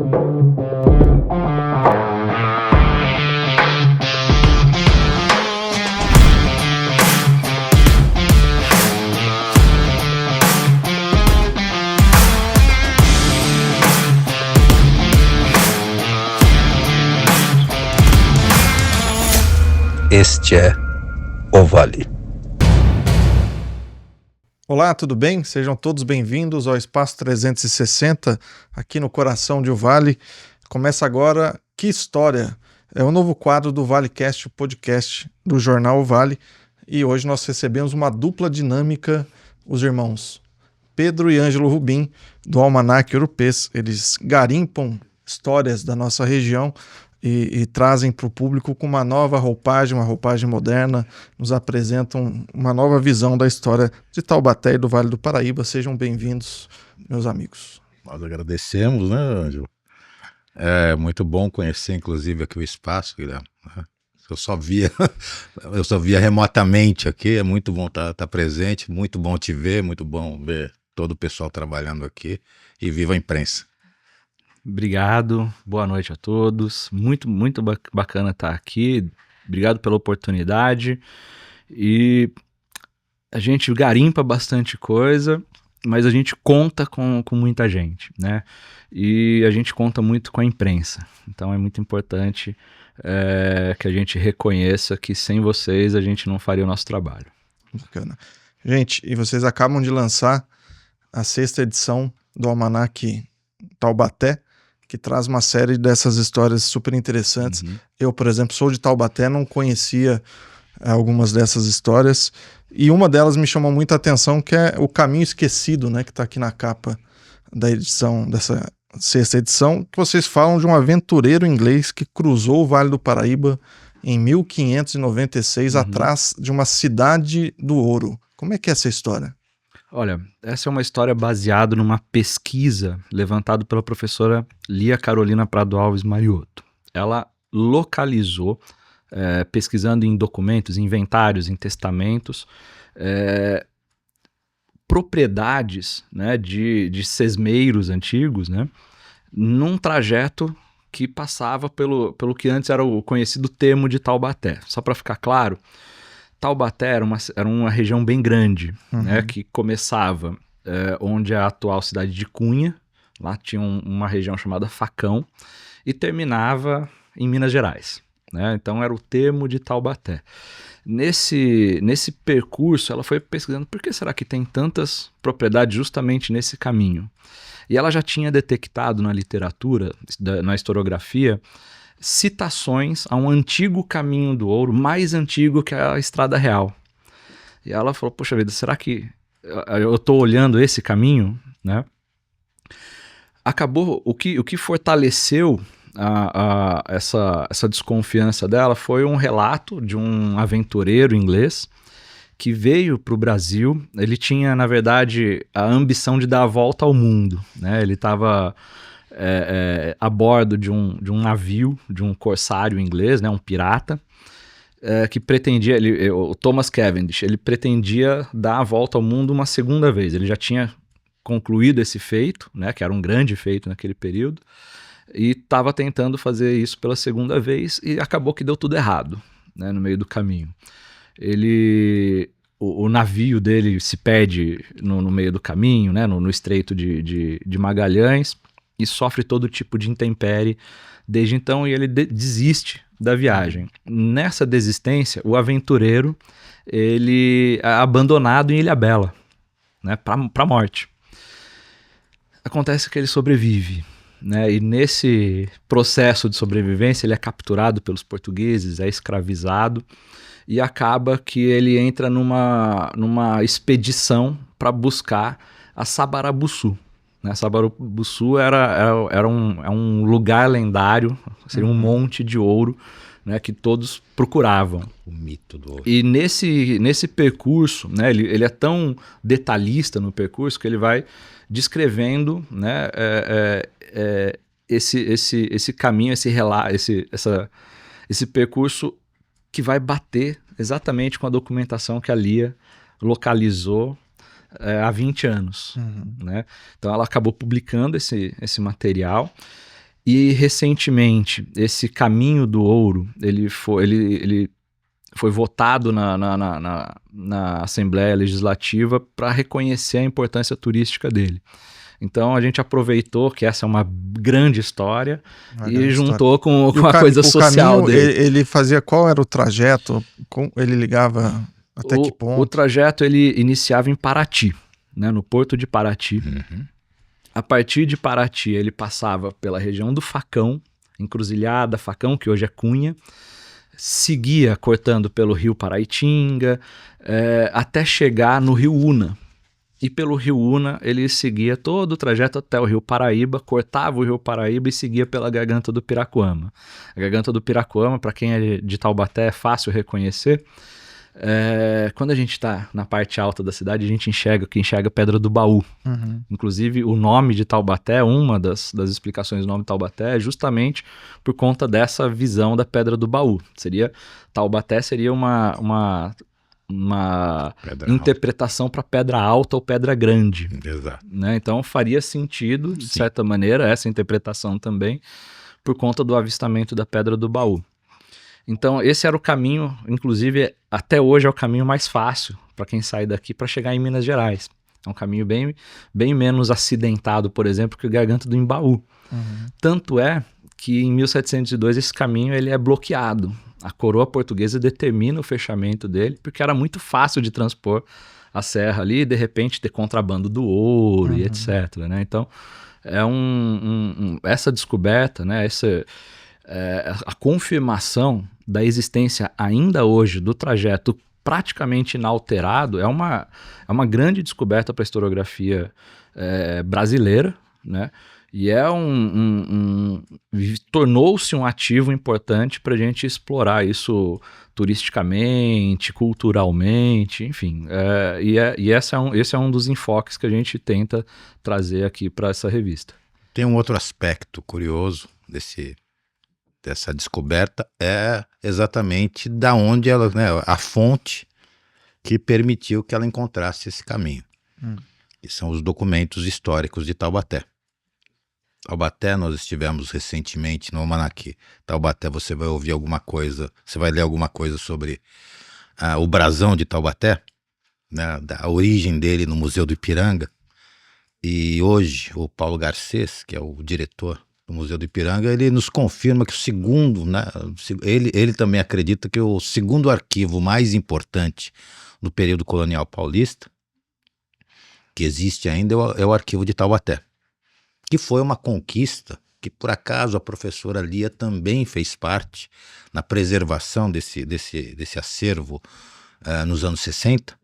Este é o Vale. Olá, tudo bem? Sejam todos bem-vindos ao Espaço 360, aqui no coração de O Vale. Começa agora Que História? É o novo quadro do ValeCast, o podcast do jornal O Vale. E hoje nós recebemos uma dupla dinâmica, os irmãos Pedro e Ângelo Rubim, do Almanac Urupês. Eles garimpam histórias da nossa região e trazem para o público com uma nova roupagem, uma roupagem moderna, nos apresentam uma nova visão da história de Taubaté e do Vale do Paraíba. Sejam bem-vindos, meus amigos. Nós agradecemos, né, Ângelo? É muito bom conhecer, inclusive, aqui o espaço, Guilherme. Eu só via remotamente aqui, é muito bom estar presente, muito bom te ver, muito bom ver todo o pessoal trabalhando aqui, e viva a imprensa. Obrigado, boa noite a todos, muito bacana estar aqui, obrigado pela oportunidade. E a gente garimpa bastante coisa, mas a gente conta com muita gente, né? E a gente conta muito com a imprensa, então é muito importante que a gente reconheça que sem vocês a gente não faria o nosso trabalho. Bacana. Gente, e vocês acabam de lançar a 6ª edição do Almanac Taubaté, que traz uma série dessas histórias super interessantes. Eu, por exemplo, sou de Taubaté, não conhecia algumas dessas histórias, e uma delas me chamou muita atenção, que é o Caminho Esquecido, né, que está aqui na capa da edição, dessa 6ª edição, que vocês falam de um aventureiro inglês que cruzou o Vale do Paraíba em 1596, atrás de uma cidade do ouro. Como é que é essa história? Olha, essa é uma história baseada numa pesquisa levantada pela professora Lia Carolina Prado Alves Mariotto. Ela localizou, pesquisando em documentos, inventários, em testamentos, propriedades, né, de sesmeiros antigos, né, num trajeto que passava pelo que antes era o conhecido termo de Taubaté. Só para ficar claro, Taubaté era uma região bem grande, né, que começava onde é a atual cidade de Cunha, lá tinha uma região chamada Facão, e terminava em Minas Gerais, né, então era o termo de Taubaté. Nesse percurso, ela foi pesquisando por que será que tem tantas propriedades justamente nesse caminho. E ela já tinha detectado na literatura, na historiografia, citações a um antigo caminho do ouro, mais antigo que a Estrada Real. E ela falou, poxa vida, será que eu estou olhando esse caminho? Né? Acabou, o que fortaleceu essa desconfiança dela foi um relato de um aventureiro inglês que veio para o Brasil. Ele tinha, na verdade, a ambição de dar a volta ao mundo, né? Ele estava a bordo de um navio, de um corsário inglês, né, um pirata, que pretendia, o Thomas Cavendish, ele pretendia dar a volta ao mundo uma segunda vez. Ele já tinha concluído esse feito, né, que era um grande feito naquele período, e estava tentando fazer isso pela segunda vez, e acabou que deu tudo errado, né, no meio do caminho. O navio dele se perde no meio do caminho, né, no Estreito de Magalhães, e sofre todo tipo de intempérie desde então, e ele desiste da viagem. Nessa desistência, o aventureiro ele é abandonado em Ilhabela, né, para a morte. Acontece que ele sobrevive, né, e nesse processo de sobrevivência ele é capturado pelos portugueses, é escravizado, e acaba que ele entra numa expedição para buscar a Sabarabuçu. Sabarabuçu é um lugar lendário, seria um monte de ouro, né, que todos procuravam. O mito do ouro. E nesse percurso, né, ele é tão detalhista no percurso que ele vai descrevendo, né, esse caminho, esse percurso que vai bater exatamente com a documentação que a Lia localizou há 20 anos. Né? Então ela acabou publicando esse material, E recentemente, esse caminho do ouro, ele foi votado na Assembleia Legislativa para reconhecer a importância turística dele. Então a gente aproveitou que essa é uma grande história e juntou com a coisa social dele. Ele fazia qual era o trajeto? Ele ligava até que ponto? O trajeto ele iniciava em Paraty, né, no porto de Paraty. Uhum. A partir de Paraty ele passava pela região do Facão, Encruzilhada, Facão, que hoje é Cunha, seguia cortando pelo rio Paraitinga, até chegar no rio Una. E pelo rio Una ele seguia todo o trajeto até o rio Paraíba, cortava o rio Paraíba e seguia pela Garganta do Piracuama. A Garganta do Piracuama, para quem é de Taubaté, é fácil reconhecer. Quando a gente está na parte alta da cidade, a gente enxerga Pedra do Baú. Uhum. Inclusive, o nome de Taubaté, uma das explicações do nome Taubaté é justamente por conta dessa visão da Pedra do Baú. Taubaté seria uma interpretação para Pedra Alta ou Pedra Grande. Exato. Né? Então faria sentido, de certa maneira, essa interpretação também, por conta do avistamento da Pedra do Baú. Então esse era o caminho, inclusive até hoje é o caminho mais fácil para quem sai daqui para chegar em Minas Gerais. É um caminho bem, bem menos acidentado, por exemplo, que o Garganta do Imbaú. Uhum. Tanto é que em 1702 esse caminho ele é bloqueado. A coroa portuguesa determina o fechamento dele, porque era muito fácil de transpor a serra ali e de repente ter contrabando do ouro e etc. Né? Então, essa descoberta, né, a confirmação da existência ainda hoje do trajeto praticamente inalterado é uma grande descoberta para a historiografia brasileira, né? E tornou-se um ativo importante para a gente explorar isso turisticamente, culturalmente, enfim. Esse é um dos enfoques que a gente tenta trazer aqui para essa revista. Tem um outro aspecto curioso dessa descoberta, é exatamente da onde ela, né, a fonte que permitiu que ela encontrasse esse caminho. Que são os documentos históricos de Taubaté. Taubaté, nós estivemos recentemente no Almanac Taubaté, você vai ouvir alguma coisa, você vai ler alguma coisa sobre o brasão de Taubaté, né, da origem dele no Museu do Ipiranga. E hoje o Paulo Garcês, que é o diretor do Museu do Ipiranga, ele nos confirma que o segundo, né, ele também acredita que o segundo arquivo mais importante no período colonial paulista, que existe ainda, é o arquivo de Taubaté, que foi uma conquista que, por acaso, a professora Lia também fez parte na preservação desse acervo nos anos 60.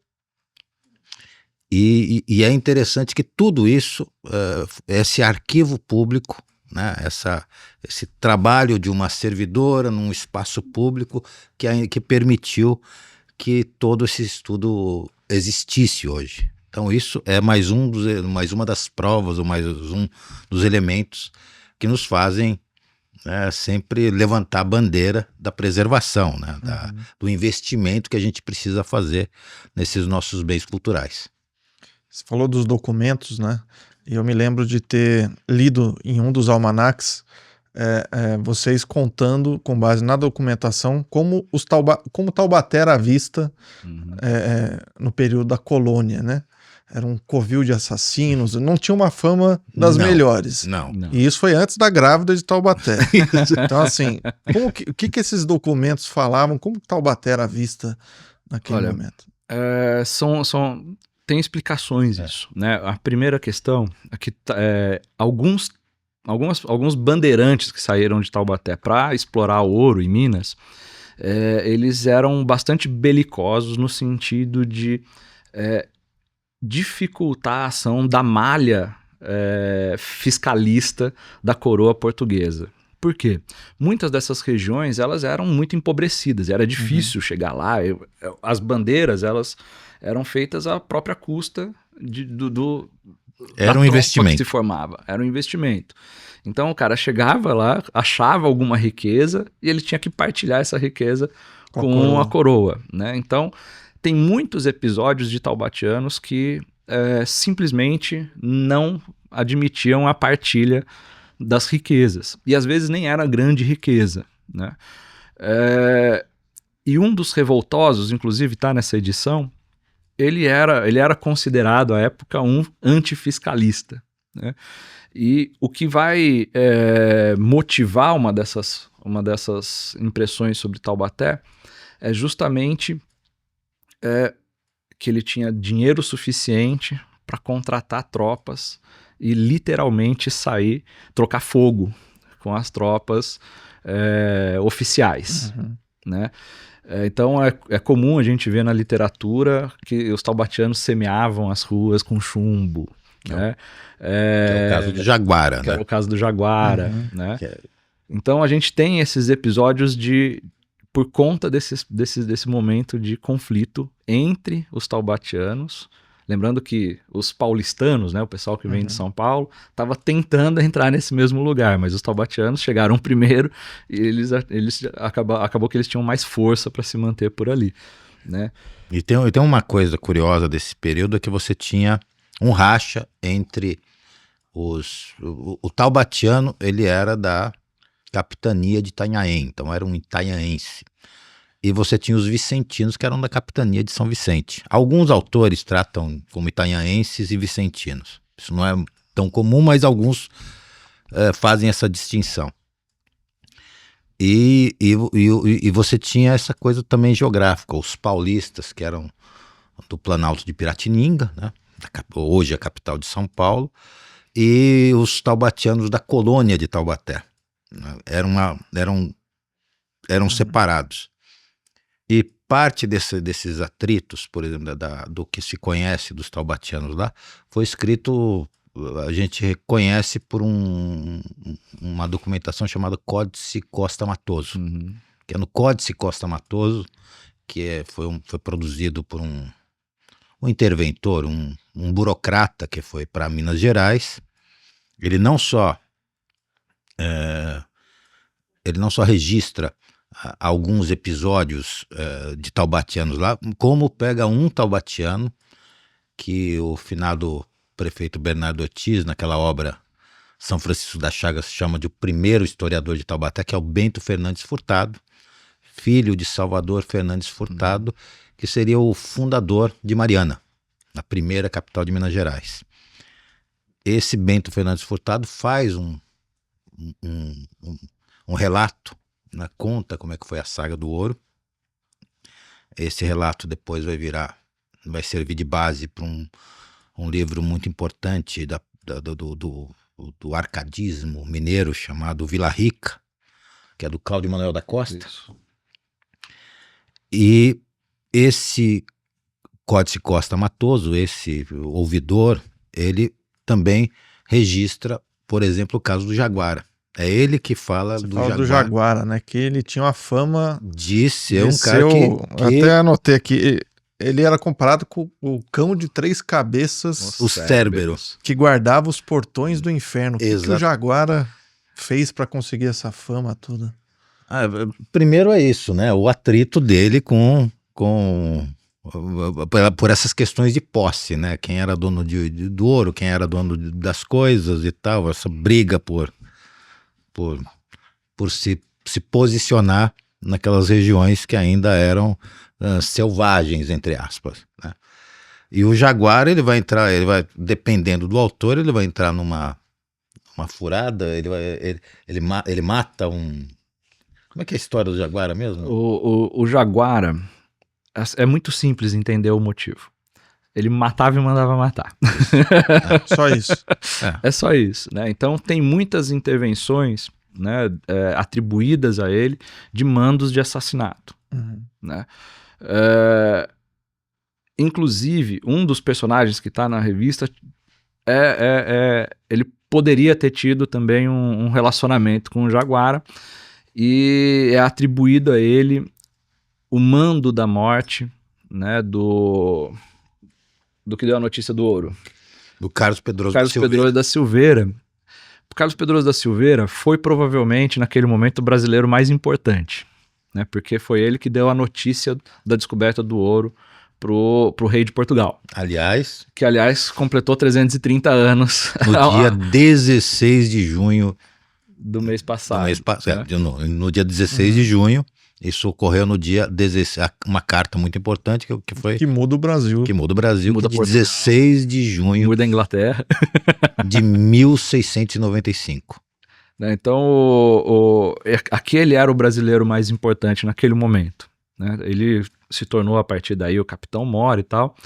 E é interessante que tudo isso, esse arquivo público, né, esse trabalho de uma servidora num espaço público que permitiu que todo esse estudo existisse hoje. Então isso é mais uma das provas, ou mais um dos elementos que nos fazem, né, sempre levantar a bandeira da preservação, né, do investimento que a gente precisa fazer nesses nossos bens culturais. Você falou dos documentos, né? E eu me lembro de ter lido em um dos almanacs vocês contando, com base na documentação, como Taubaté era vista no período da colônia, né? Era um covil de assassinos, não tinha uma fama das melhores. Não. E isso foi antes da grávida de Taubaté. Então, assim, o que esses documentos falavam? Como Taubaté era vista naquele momento? Tem explicações isso, né? A primeira questão é que alguns bandeirantes que saíram de Taubaté para explorar o ouro em Minas, eles eram bastante belicosos no sentido de dificultar a ação da malha fiscalista da coroa portuguesa. Por quê? Muitas dessas regiões elas eram muito empobrecidas, era difícil chegar lá. As bandeiras elas eram feitas à própria custa era um investimento que se formava. Era um investimento. Então o cara chegava lá, achava alguma riqueza e ele tinha que partilhar essa riqueza com a coroa, né? Então tem muitos episódios de taubatianos que simplesmente não admitiam a partilha das riquezas. E às vezes nem era grande riqueza, né? E um dos revoltosos, inclusive está nessa edição, ele era considerado à época um antifiscalista, né? E o que vai motivar uma dessas impressões sobre Taubaté é justamente que ele tinha dinheiro suficiente para contratar tropas e literalmente trocar fogo com as tropas oficiais, né? Então é comum a gente ver na literatura que os taubatianos semeavam as ruas com chumbo, né? Que é o caso do Jaguara, Que né? era o caso do Jaguara, né? Então a gente tem esses episódios por conta desse momento de conflito entre os taubatianos. Lembrando que os paulistanos, né, o pessoal que vem de São Paulo, estava tentando entrar nesse mesmo lugar, mas os taubatianos chegaram primeiro e acabou que eles tinham mais força para se manter por ali, né? E tem uma coisa curiosa desse período, é que você tinha um racha entre o taubatiano, ele era da capitania de Itanhaém, então era um itanhaense. E você tinha os vicentinos, que eram da capitania de São Vicente. Alguns autores tratam como itanhaenses e vicentinos. Isso não é tão comum, mas alguns fazem essa distinção. E você tinha essa coisa também geográfica. Os paulistas, que eram do Planalto de Piratininga, né? Hoje a capital de São Paulo, e os taubatianos da colônia de Taubaté, né? Eram separados. E parte desses atritos, por exemplo, do que se conhece dos taubatianos lá, foi escrito, a gente reconhece por uma documentação chamada Códice Costa Matoso, que é no Códice Costa Matoso, que foi produzido por um interventor, um burocrata que foi para Minas Gerais. Ele não só registra alguns episódios de taubatianos lá, como pega um taubatiano que o finado prefeito Bernardo Ortiz, naquela obra São Francisco das Chagas, chama de o primeiro historiador de Taubaté, que é o Bento Fernandes Furtado, filho de Salvador Fernandes Furtado, que seria o fundador de Mariana, a primeira capital de Minas Gerais. Esse Bento Fernandes Furtado faz um relato, né, conta como é que foi a saga do ouro. Esse relato depois vai servir de base para um livro muito importante do arcadismo mineiro chamado Vila Rica, que é do Cláudio Manuel da Costa. Isso. E esse Códice Costa Matoso, esse ouvidor, ele também registra, por exemplo, o caso do Jaguara. É ele que fala do Jaguara, né? Que ele tinha uma fama de ser um cara que... Até anotei aqui, ele era comparado com o cão de 3 cabeças, o Cérbero, que guardava os portões do inferno. O que o Jaguara fez para conseguir essa fama toda? Primeiro é isso, né? O atrito dele por essas questões de posse, né? Quem era dono do ouro, quem era dono das coisas e tal, essa briga por se posicionar naquelas regiões que ainda eram selvagens, entre aspas, né? E o Jaguar, ele vai dependendo do autor, ele vai entrar numa furada, ele mata um... Como é que é a história do Jaguara mesmo? O Jaguara, é muito simples entender o motivo. Ele matava e mandava matar. Só isso. É só isso, né? Então tem muitas intervenções, né, atribuídas a ele de mandos de assassinato, né? Inclusive, um dos personagens que está na revista ele poderia ter tido também um relacionamento com o Jaguara, e é atribuído a ele o mando da morte, né, do que deu a notícia do ouro. Do Carlos Pedroso da Silveira. O Carlos Pedroso da Silveira foi provavelmente, naquele momento, o brasileiro mais importante, né, porque foi ele que deu a notícia da descoberta do ouro pro rei de Portugal. Que, aliás, completou 330 anos. No dia 16 de junho do mês passado. No mês passado, né? no dia 16 de junho, isso ocorreu no dia 16, uma carta muito importante que foi Que muda o Brasil. que muda o Brasil, Muda que de Portugal. 16 de junho Muda a Inglaterra. de 1695. Né? Então, aquele era o brasileiro mais importante naquele momento. Né? Ele se tornou, a partir daí, o Capitão Mora e tal.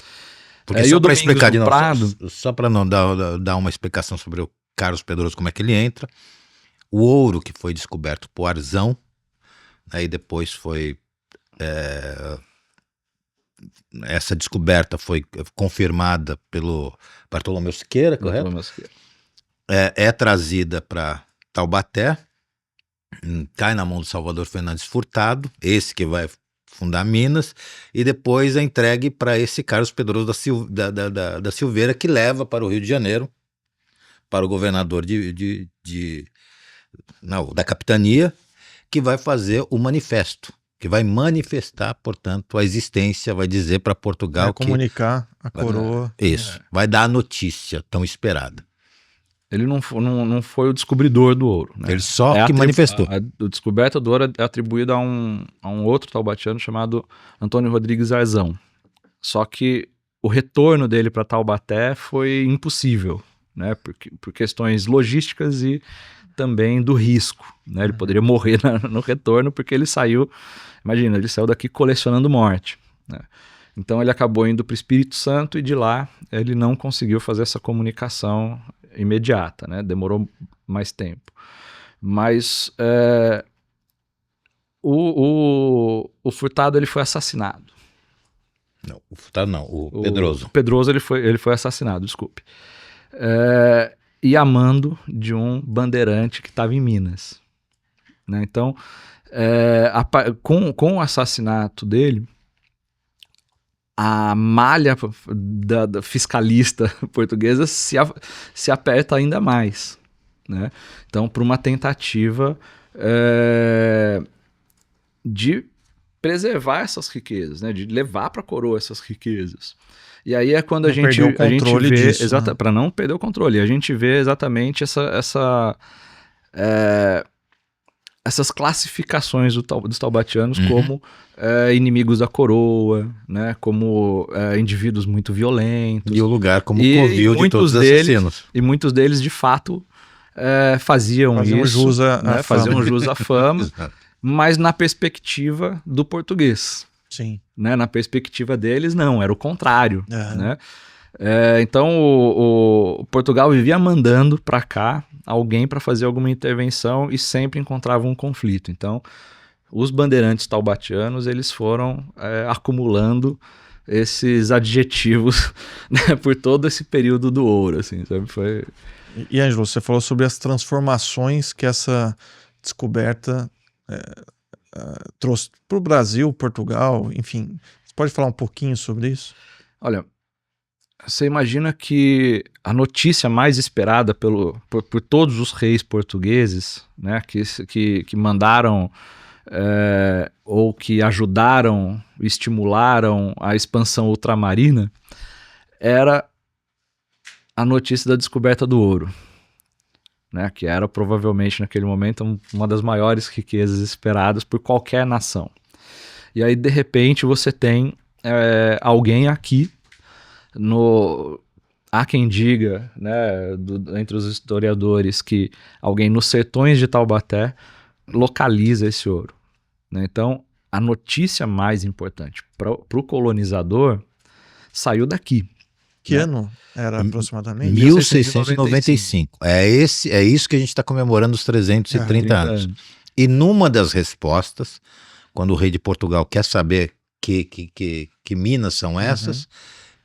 Porque E só o para Domingos explicar de do novo, Prado, só para não dar uma explicação sobre o Carlos Pedroso, como é que ele entra, o ouro que foi descoberto por Arzão, aí depois foi essa descoberta foi confirmada pelo Bartolomeu Siqueira, correto? É trazida para Taubaté, cai na mão do Salvador Fernandes Furtado, esse que vai fundar Minas, e depois é entregue para esse Carlos Pedroso da Silveira, que leva para o Rio de Janeiro, para o governador da capitania, que vai fazer o manifesto, que vai manifestar, portanto, a existência, vai dizer para Portugal Vai que... comunicar a coroa. Isso, vai dar a notícia tão esperada. ele não foi o descobridor do ouro. Né? Ele só que manifestou. A descoberta do ouro é atribuída a um outro taubatiano chamado Antônio Rodrigues Arzão. Só que o retorno dele para Taubaté foi impossível, né? Por questões logísticas e também do risco. Né? Ele poderia morrer no retorno porque ele saiu, imagina, ele saiu daqui colecionando morte. Né? Então ele acabou indo para o Espírito Santo e de lá ele não conseguiu fazer essa comunicação imediata, né? Demorou mais tempo. Mas o Furtado ele foi assassinado. Não, o Furtado não, o Pedroso. O Pedroso ele foi assassinado, desculpe. E a mando de um bandeirante que estava em Minas. Né? Então, com o assassinato dele, a malha da fiscalista portuguesa se aperta ainda mais. Né? Então, por uma tentativa de preservar essas riquezas, né? De levar para a coroa essas riquezas. E aí é quando a gente vê, disso, né? para não perder o controle, a gente vê exatamente essas classificações dos taubatianos como inimigos da coroa, né? Como indivíduos muito violentos. E o lugar como covil de todos os assassinos. E muitos deles, de fato, faziam isso. Faziam jus à fama, mas na perspectiva do português. Sim. Né? Na perspectiva deles, não, era o contrário. Uhum. Né? Então, o Portugal vivia mandando para cá alguém para fazer alguma intervenção e sempre encontrava um conflito. Então, os bandeirantes taubatianos, eles foram acumulando esses adjetivos, né, por todo esse período do ouro, assim, sabe? E Ângelo, você falou sobre as transformações que essa descoberta trouxe para o Brasil, Portugal, enfim. Você pode falar um pouquinho sobre isso? Olha, você imagina que a notícia mais esperada por todos os reis portugueses, né, que mandaram ou que ajudaram, estimularam a expansão ultramarina, era a notícia da descoberta do ouro. Né, que era provavelmente naquele momento uma das maiores riquezas esperadas por qualquer nação. E aí, de repente, você tem alguém aqui, há quem diga, né, entre os historiadores, que alguém nos sertões de Taubaté localiza esse ouro. Né? Então, a notícia mais importante para o colonizador saiu daqui. Que ano era aproximadamente? 1695. É isso que a gente está comemorando os 330 anos. E numa das respostas, quando o rei de Portugal quer saber que minas são essas,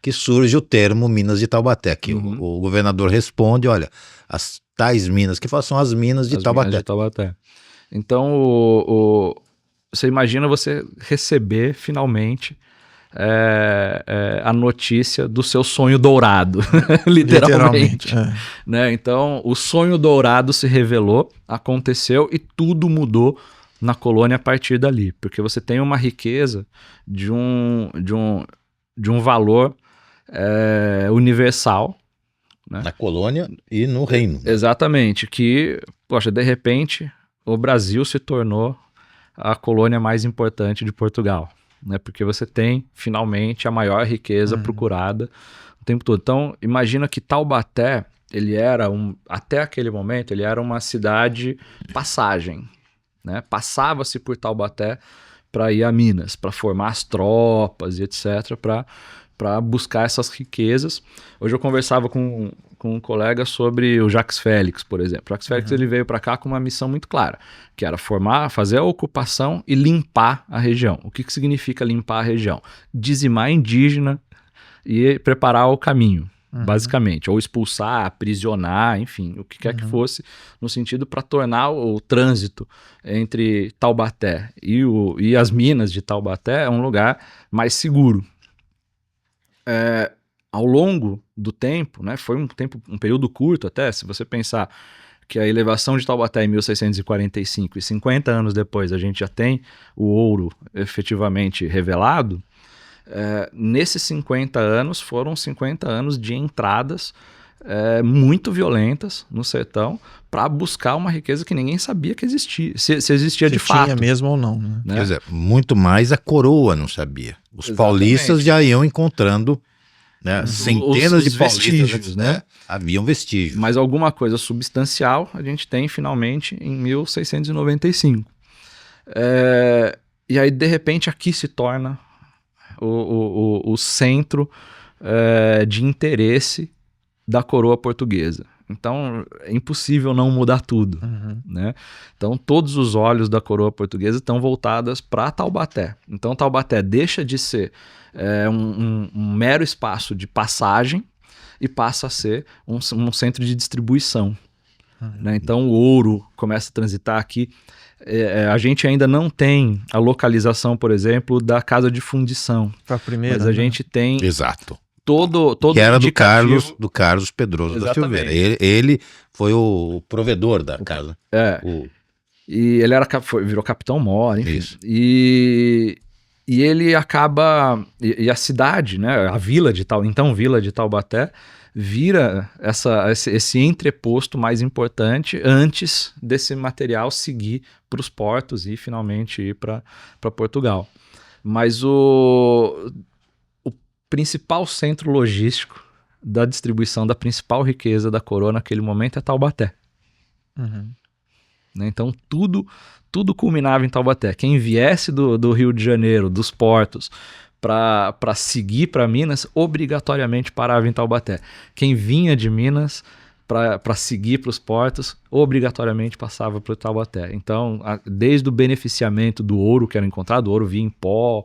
que surge o termo Minas de Taubaté, que o governador responde, olha, as tais minas que são as minas de Taubaté. Minas de Taubaté. Então, você imagina você receber finalmente a notícia do seu sonho dourado, literalmente. Né? Então, o sonho dourado se revelou, aconteceu e tudo mudou na colônia a partir dali, porque você tem uma riqueza de um valor universal, né? Na colônia e no reino. Exatamente, que, poxa, de repente o Brasil se tornou a colônia mais importante de Portugal, né? Porque você tem finalmente a maior riqueza procurada o tempo todo. Então, imagina que Taubaté, ele era até aquele momento, ele era uma cidade passagem, né? Passava-se por Taubaté para ir a Minas, para formar as tropas e etc, para buscar essas riquezas. Hoje eu conversava com um colega sobre o Jacques Félix, por exemplo. O Jacques Félix ele veio para cá com uma missão muito clara, que era fazer a ocupação e limpar a região. O que significa limpar a região? Dizimar indígena e preparar o caminho, basicamente. Ou expulsar, aprisionar, enfim, o que quer que fosse, no sentido para tornar o trânsito entre Taubaté e as minas de Taubaté um lugar mais seguro. Ao longo do tempo, né, foi um período curto até, se você pensar que a elevação de Taubaté em 1645 e 50 anos depois a gente já tem o ouro efetivamente revelado, nesses 50 anos foram 50 anos de entradas muito violentas no sertão para buscar uma riqueza que ninguém sabia que existia, se existia de fato. Tinha mesmo ou não, né? Quer dizer, muito mais a coroa não sabia. Os paulistas já iam encontrando, né, centenas de paulistas, vestígios, né? Haviam vestígios. Mas alguma coisa substancial a gente tem finalmente em 1695. E aí, de repente, aqui se torna o centro de interesse da coroa portuguesa. Então, é impossível não mudar tudo, né? Então, todos os olhos da coroa portuguesa estão voltados para Taubaté. Então, Taubaté deixa de ser um mero espaço de passagem e passa a ser um centro de distribuição, né? Então, o ouro começa a transitar aqui. A gente ainda não tem a localização, por exemplo, da casa de fundição. Foi a primeira, mas a gente tem... Exato. Todo que era indicativo... do Carlos Pedroso da Exatamente. Silveira. Ele foi o provedor da casa. E ele virou Capitão Mor, enfim. Isso. E ele acaba... E a cidade, né, a vila de Taubaté, vira esse entreposto mais importante antes desse material seguir para os portos e finalmente ir para Portugal. Mas o principal centro logístico da distribuição da principal riqueza da coroa naquele momento é Taubaté. Né? Então tudo culminava em Taubaté. Quem viesse do Rio de Janeiro, dos portos, para seguir para Minas, obrigatoriamente parava em Taubaté. Quem vinha de Minas para seguir para os portos, obrigatoriamente passava por Taubaté. Então, desde o beneficiamento do ouro que era encontrado, o ouro vinha em pó,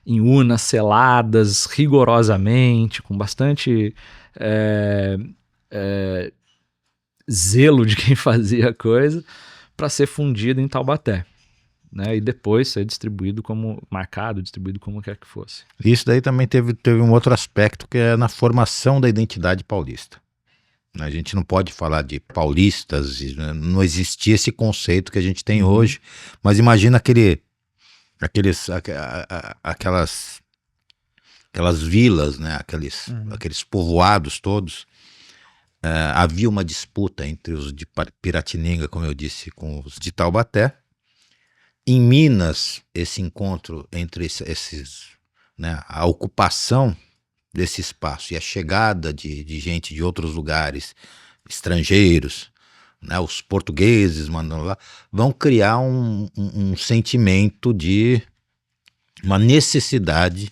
em urnas seladas rigorosamente, com bastante zelo de quem fazia a coisa, para ser fundido em Taubaté, né? E depois ser distribuído como quer que fosse. Isso daí também teve um outro aspecto, que é na formação da identidade paulista. A gente não pode falar de paulistas, não existia esse conceito que a gente tem hoje, mas imagina aquelas vilas, né? Aqueles povoados todos. Havia uma disputa entre os de Piratininga, como eu disse, com os de Taubaté. Em Minas, esse encontro entre esses, né, a ocupação desse espaço e a chegada de gente de outros lugares, estrangeiros, né, os portugueses mandando lá, vão criar um sentimento de uma necessidade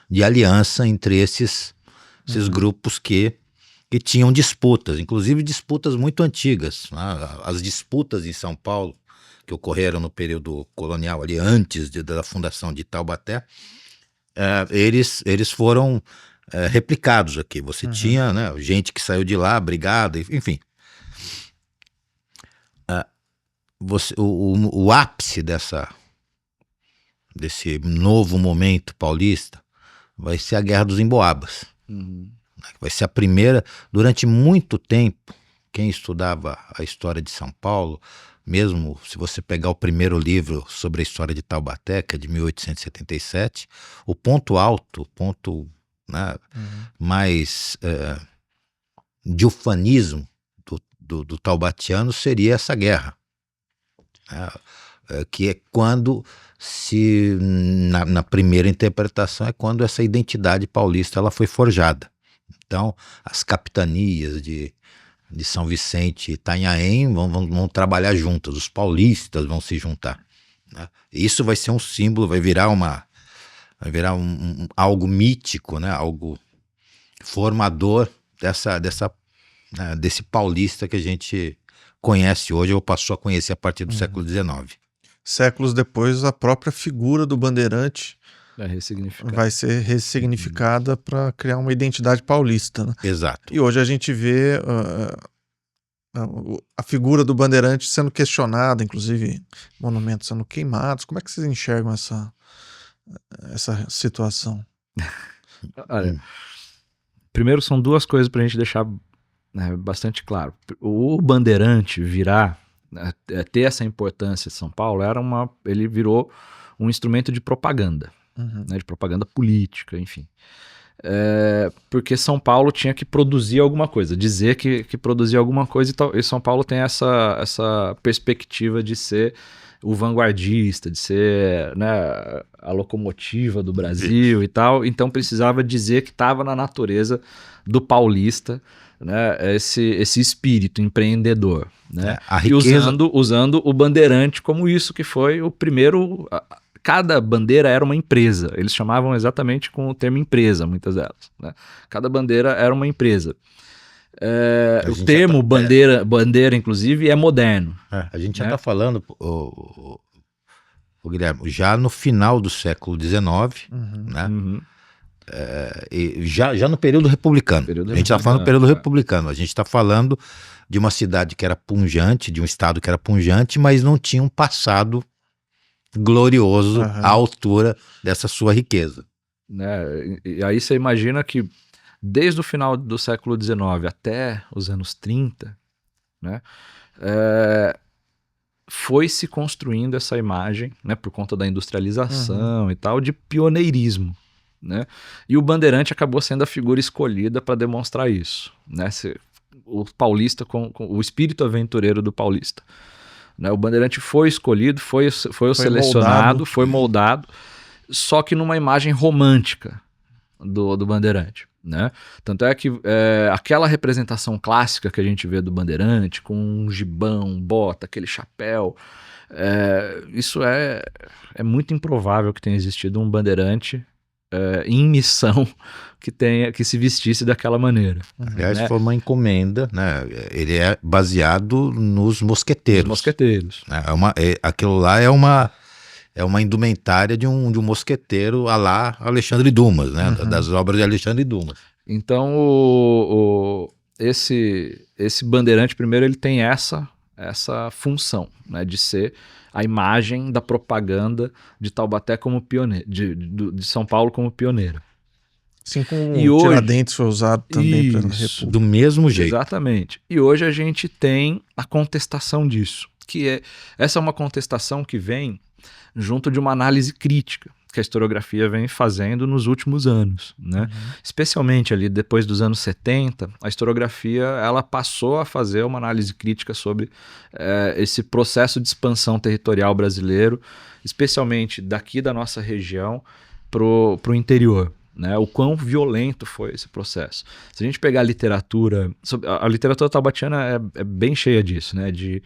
de aliança entre esses grupos que tinham disputas, inclusive disputas muito antigas, né? As disputas em São Paulo, que ocorreram no período colonial, ali antes da fundação de Taubaté, eles foram replicados aqui. Você tinha, né, gente que saiu de lá, brigada, enfim. O ápice desse novo momento paulista vai ser a Guerra dos Emboabas. Vai ser a primeira, durante muito tempo, quem estudava a história de São Paulo, mesmo se você pegar o primeiro livro sobre a história de Taubaté, que é de 1877, o ponto alto, o ponto né, mais de ufanismo do taubatiano seria essa guerra, né, que é quando na primeira interpretação é quando essa identidade paulista ela foi forjada. Então as capitanias de São Vicente e Itanhaém vão trabalhar juntas, os paulistas vão se juntar, né? Isso vai ser um símbolo, vai virar algo mítico, né? Algo formador desse paulista que a gente conhece hoje, ou passou a conhecer a partir do século XIX. Séculos depois, a própria figura do bandeirante vai ser ressignificada para criar uma identidade paulista, né? Exato. E hoje a gente vê a figura do bandeirante sendo questionada, inclusive monumentos sendo queimados. Como é que vocês enxergam essa situação? Olha, primeiro são duas coisas para a gente deixar, né, bastante claro. O bandeirante ter essa importância de São Paulo, ele virou um instrumento de propaganda, né, de propaganda política, enfim. Porque São Paulo tinha que produzir alguma coisa, dizer que produzia alguma coisa, e São Paulo tem essa perspectiva de ser o vanguardista, de ser, né, a locomotiva do Brasil e tal, então precisava dizer que estava na natureza do paulista, né, esse espírito empreendedor, né, a riqueza... e usando o bandeirante como isso, que foi o primeiro... Cada bandeira era uma empresa, eles chamavam exatamente com o termo empresa, muitas delas, né? Cada bandeira era uma empresa. O termo bandeira, inclusive, é moderno. A gente já está falando, Guilherme, já no final do século XIX, né? E já no período republicano. A gente está falando do período republicano. A gente está falando de uma cidade que era pujante, de um estado que era pujante, mas não tinha um passado glorioso à altura dessa sua riqueza. Né? E aí você imagina que desde o final do século XIX até os anos 30, né, foi se construindo essa imagem, né, por conta da industrialização e tal, de pioneirismo, né? E o bandeirante acabou sendo a figura escolhida para demonstrar isso, né? O paulista com o espírito aventureiro do paulista. O bandeirante foi escolhido, foi selecionado, foi moldado, só que numa imagem romântica do bandeirante, né? Tanto é que aquela representação clássica que a gente vê do bandeirante, com um gibão, bota, aquele chapéu, isso é muito improvável que tenha existido um bandeirante em missão que se vestisse daquela maneira. Aliás, né? Foi uma encomenda, né? Ele é baseado nos mosqueteiros. Né? Aquilo lá é uma indumentária de um mosqueteiro à lá Alexandre Dumas, né? Das obras de Alexandre Dumas. Então, esse bandeirante, primeiro, ele tem essa função, né? De ser a imagem da propaganda de Taubaté como pioneiro, de São Paulo como pioneiro. Assim como o Tiradentes foi usado também pela República. Do mesmo jeito. Exatamente. E hoje a gente tem a contestação disso, essa é uma contestação que vem junto de uma análise crítica que a historiografia vem fazendo nos últimos anos, né? Especialmente ali depois dos anos 70, a historiografia ela passou a fazer uma análise crítica sobre esse processo de expansão territorial brasileiro, especialmente daqui da nossa região pro interior, né? O quão violento foi esse processo. Se a gente pegar a literatura taubatiana é bem cheia disso, né? De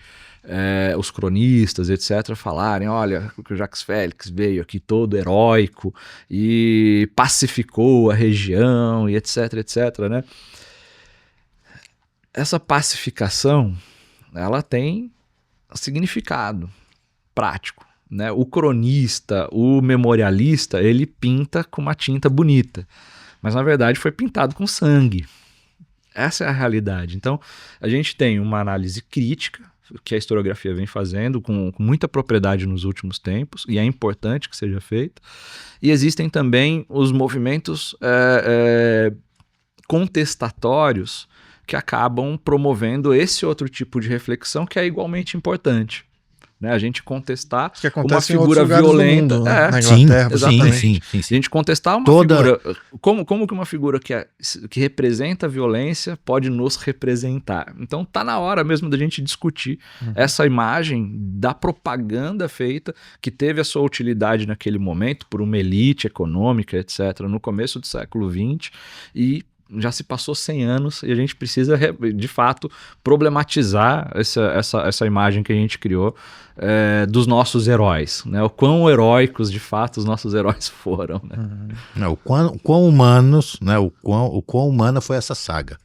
os cronistas, etc., falarem, olha, que o Jacques Félix veio aqui todo heróico e pacificou a região e etc., né? Essa pacificação, ela tem significado prático, né? O cronista, o memorialista, ele pinta com uma tinta bonita, mas na verdade foi pintado com sangue. Essa é a realidade. Então, a gente tem uma análise crítica que a historiografia vem fazendo com muita propriedade nos últimos tempos, e é importante que seja feita. E existem também os movimentos contestatórios que acabam promovendo esse outro tipo de reflexão que é igualmente importante, né? A gente contestar Que uma acontece em outros figura lugares violenta. do mundo, né? Na Sim, Inglaterra, exatamente. sim. Se a gente contestar uma Toda- figura, como que uma figura que representa a violência pode nos representar? Então tá na hora mesmo da gente discutir essa imagem da propaganda feita, que teve a sua utilidade naquele momento por uma elite econômica, etc., no começo do século XX, e já se passou 100 anos e a gente precisa, de fato, problematizar essa imagem que a gente criou dos nossos heróis, né? O quão heróicos, de fato, os nossos heróis foram, né? Não, o quão humanos, né, o quão humana foi essa saga.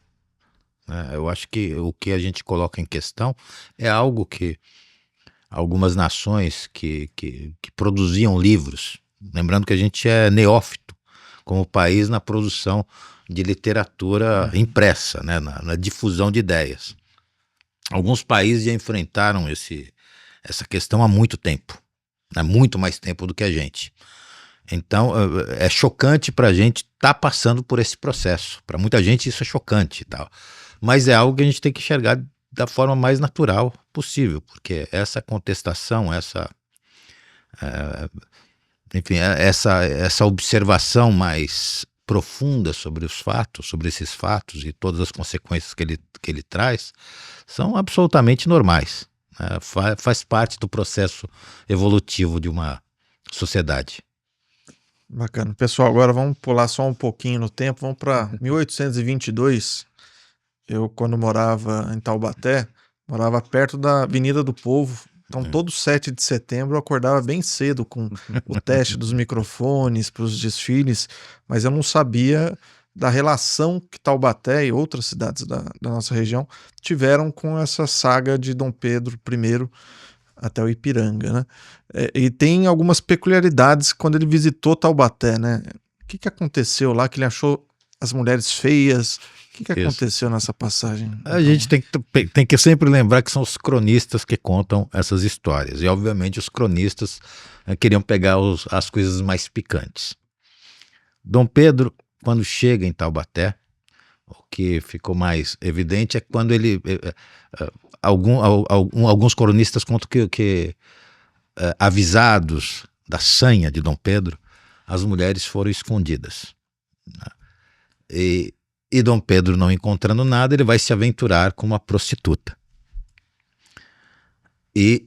Né? Eu acho que o que a gente coloca em questão é algo que algumas nações que produziam livros, lembrando que a gente é neófito como país na produção de literatura impressa, né, na difusão de ideias. Alguns países já enfrentaram essa questão há muito tempo, né, muito mais tempo do que a gente. Então, é chocante para a gente estar passando por esse processo. Para muita gente isso é chocante e tal. Mas é algo que a gente tem que enxergar da forma mais natural possível, porque essa contestação, essa observação mais profunda sobre os fatos, sobre esses fatos e todas as consequências que ele traz, são absolutamente normais. Né? Faz parte do processo evolutivo de uma sociedade. Bacana. Pessoal, agora vamos pular só um pouquinho no tempo, vamos para 1822. Eu, quando morava em Taubaté, morava perto da Avenida do Povo. Então, todo 7 de setembro eu acordava bem cedo com o teste dos microfones para os desfiles, mas eu não sabia da relação que Taubaté e outras cidades da nossa região tiveram com essa saga de Dom Pedro I até o Ipiranga, né? E tem algumas peculiaridades quando ele visitou Taubaté, né? O que aconteceu lá, que ele achou as mulheres feias? O que aconteceu nessa passagem? A gente tem que sempre lembrar que são os cronistas que contam essas histórias. E, obviamente, os cronistas queriam pegar as coisas mais picantes. Dom Pedro, quando chega em Taubaté, o que ficou mais evidente é quando ele... alguns cronistas contam que avisados da sanha de Dom Pedro, as mulheres foram escondidas. E Dom Pedro, não encontrando nada, ele vai se aventurar com uma prostituta. E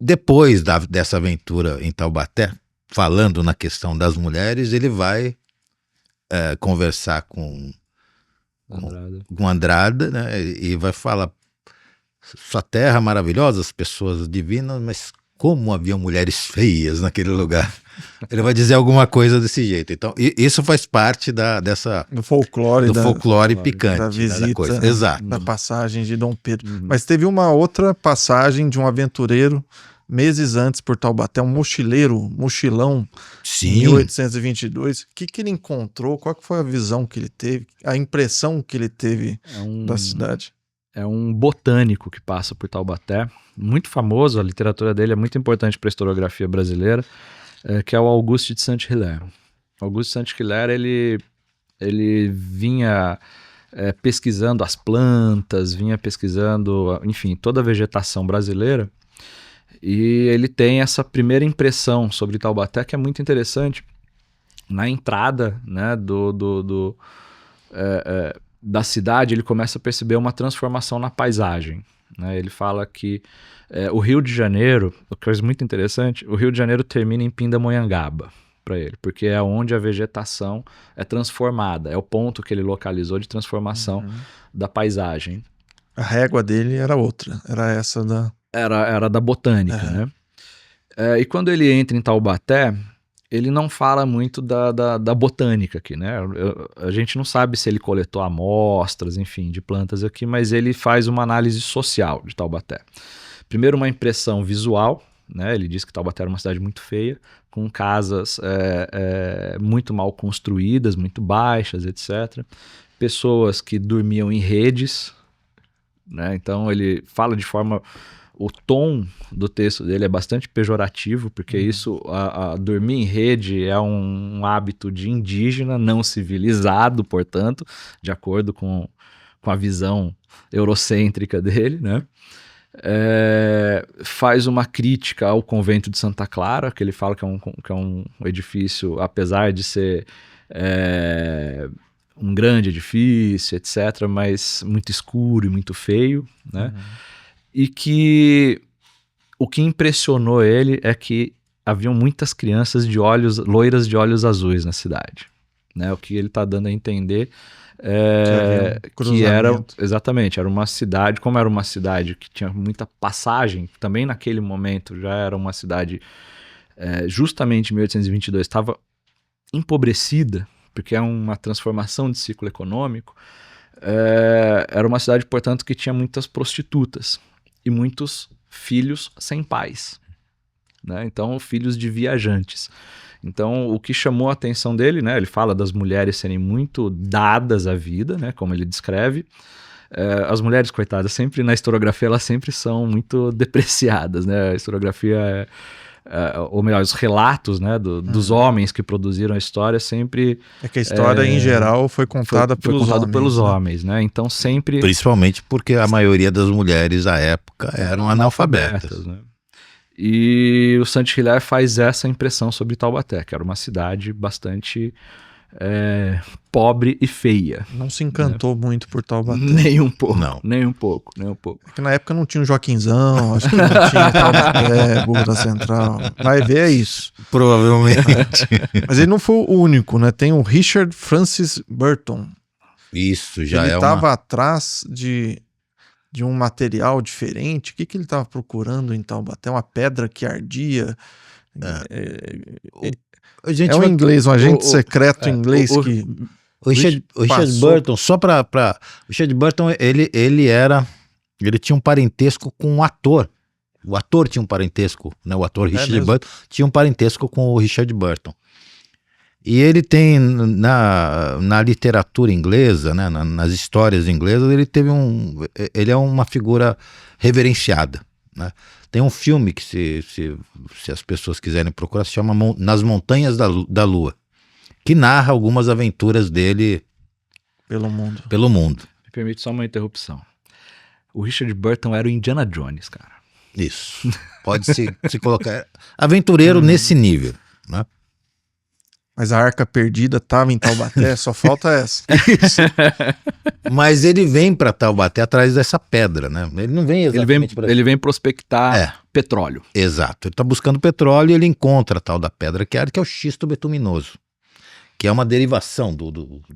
depois dessa aventura em Taubaté, falando na questão das mulheres, ele vai conversar com Andrada, né, e vai falar: sua terra maravilhosa, as pessoas divinas, mas como haviam mulheres feias naquele lugar. Ele vai dizer alguma coisa desse jeito. Então, isso faz parte do folclore picante. Da visita, da coisa. Exato. Da passagem de Dom Pedro. Mas teve uma outra passagem de um aventureiro meses antes por Taubaté, um mochilão, Sim. em 1822. O que ele encontrou? Qual que foi a visão que ele teve? A impressão que ele teve da cidade? É um botânico que passa por Taubaté, muito famoso, a literatura dele é muito importante para a historiografia brasileira, que é o Auguste de Saint-Hilaire. Auguste de Saint-Hilaire, ele vinha pesquisando as plantas, vinha pesquisando, enfim, toda a vegetação brasileira, e ele tem essa primeira impressão sobre Taubaté que é muito interessante. Na entrada, né, da cidade, ele começa a perceber uma transformação na paisagem, né? Ele fala que o Rio de Janeiro, uma coisa muito interessante, o Rio de Janeiro termina em Pindamonhangaba para ele, porque é onde a vegetação é transformada, é o ponto que ele localizou de transformação da paisagem. A régua dele era outra, era essa da... Era da botânica, né? E quando ele entra em Taubaté, ele não fala muito da botânica aqui, né? A gente não sabe se ele coletou amostras, enfim, de plantas aqui, mas ele faz uma análise social de Taubaté. Primeiro, uma impressão visual, né? Ele diz que Taubaté era uma cidade muito feia, com casas muito mal construídas, muito baixas, etc. Pessoas que dormiam em redes, né? Então ele fala de forma... O tom do texto dele é bastante pejorativo, porque isso, dormir em rede é um hábito de indígena, não civilizado, portanto, de acordo com a visão eurocêntrica dele, né? faz uma crítica ao convento de Santa Clara, que ele fala que é um edifício, apesar de ser um grande edifício, etc., mas muito escuro e muito feio, né? E que o que impressionou ele é que haviam muitas crianças loiras de olhos azuis na cidade, né? O que ele está dando a entender que era, exatamente, era uma cidade, como era uma cidade que tinha muita passagem, também naquele momento já era uma cidade, justamente em 1822, estava empobrecida, porque é uma transformação de ciclo econômico, era uma cidade, portanto, que tinha muitas prostitutas e muitos filhos sem pais, né? Então, filhos de viajantes. Então, o que chamou a atenção dele, né? Ele fala das mulheres serem muito dadas à vida, né? Como ele descreve. As mulheres, coitadas, sempre na historiografia, elas sempre são muito depreciadas, né? A historiografia, ou melhor, os relatos, né? Dos homens que produziram a história sempre... É que a história, em geral, foi contada pelos homens, né? Então, sempre... Principalmente porque a maioria das mulheres à época eram analfabetas. Né? E o Saint-Hilaire faz essa impressão sobre Taubaté, que era uma cidade bastante pobre e feia. Não se encantou muito por Taubaté. Nem um pouco. Não. Nem um pouco. É que na época não tinha o Joaquinzão, acho que não tinha Taubaté, Burro da Central. Vai ver, é isso. Provavelmente. Mas ele não foi o único, né? Tem o Richard Francis Burton. Isso já ele é estava atrás de um material diferente. O que ele estava procurando em Taubaté? Uma pedra que ardia. Um inglês, um agente secreto inglês que... O Richard Burton, só para o Richard Burton, ele tinha um parentesco com um ator. O ator tinha um parentesco, né? O ator Richard Burton tinha um parentesco com o Richard Burton. E ele tem, na literatura inglesa, né, nas histórias inglesas, ele é uma figura reverenciada, né? Tem um filme que, se as pessoas quiserem procurar, se chama Nas Montanhas da Lua, que narra algumas aventuras dele pelo mundo. Me permite só uma interrupção. O Richard Burton era o Indiana Jones, cara. Isso. Pode se colocar aventureiro nesse nível, né? Mas a Arca Perdida estava em Taubaté, só falta essa. Mas ele vem para Taubaté atrás dessa pedra, né? Ele não vem exatamente ele vem prospectar petróleo. Exato. Ele está buscando petróleo e ele encontra a tal da pedra que é o xisto betuminoso, que é uma derivação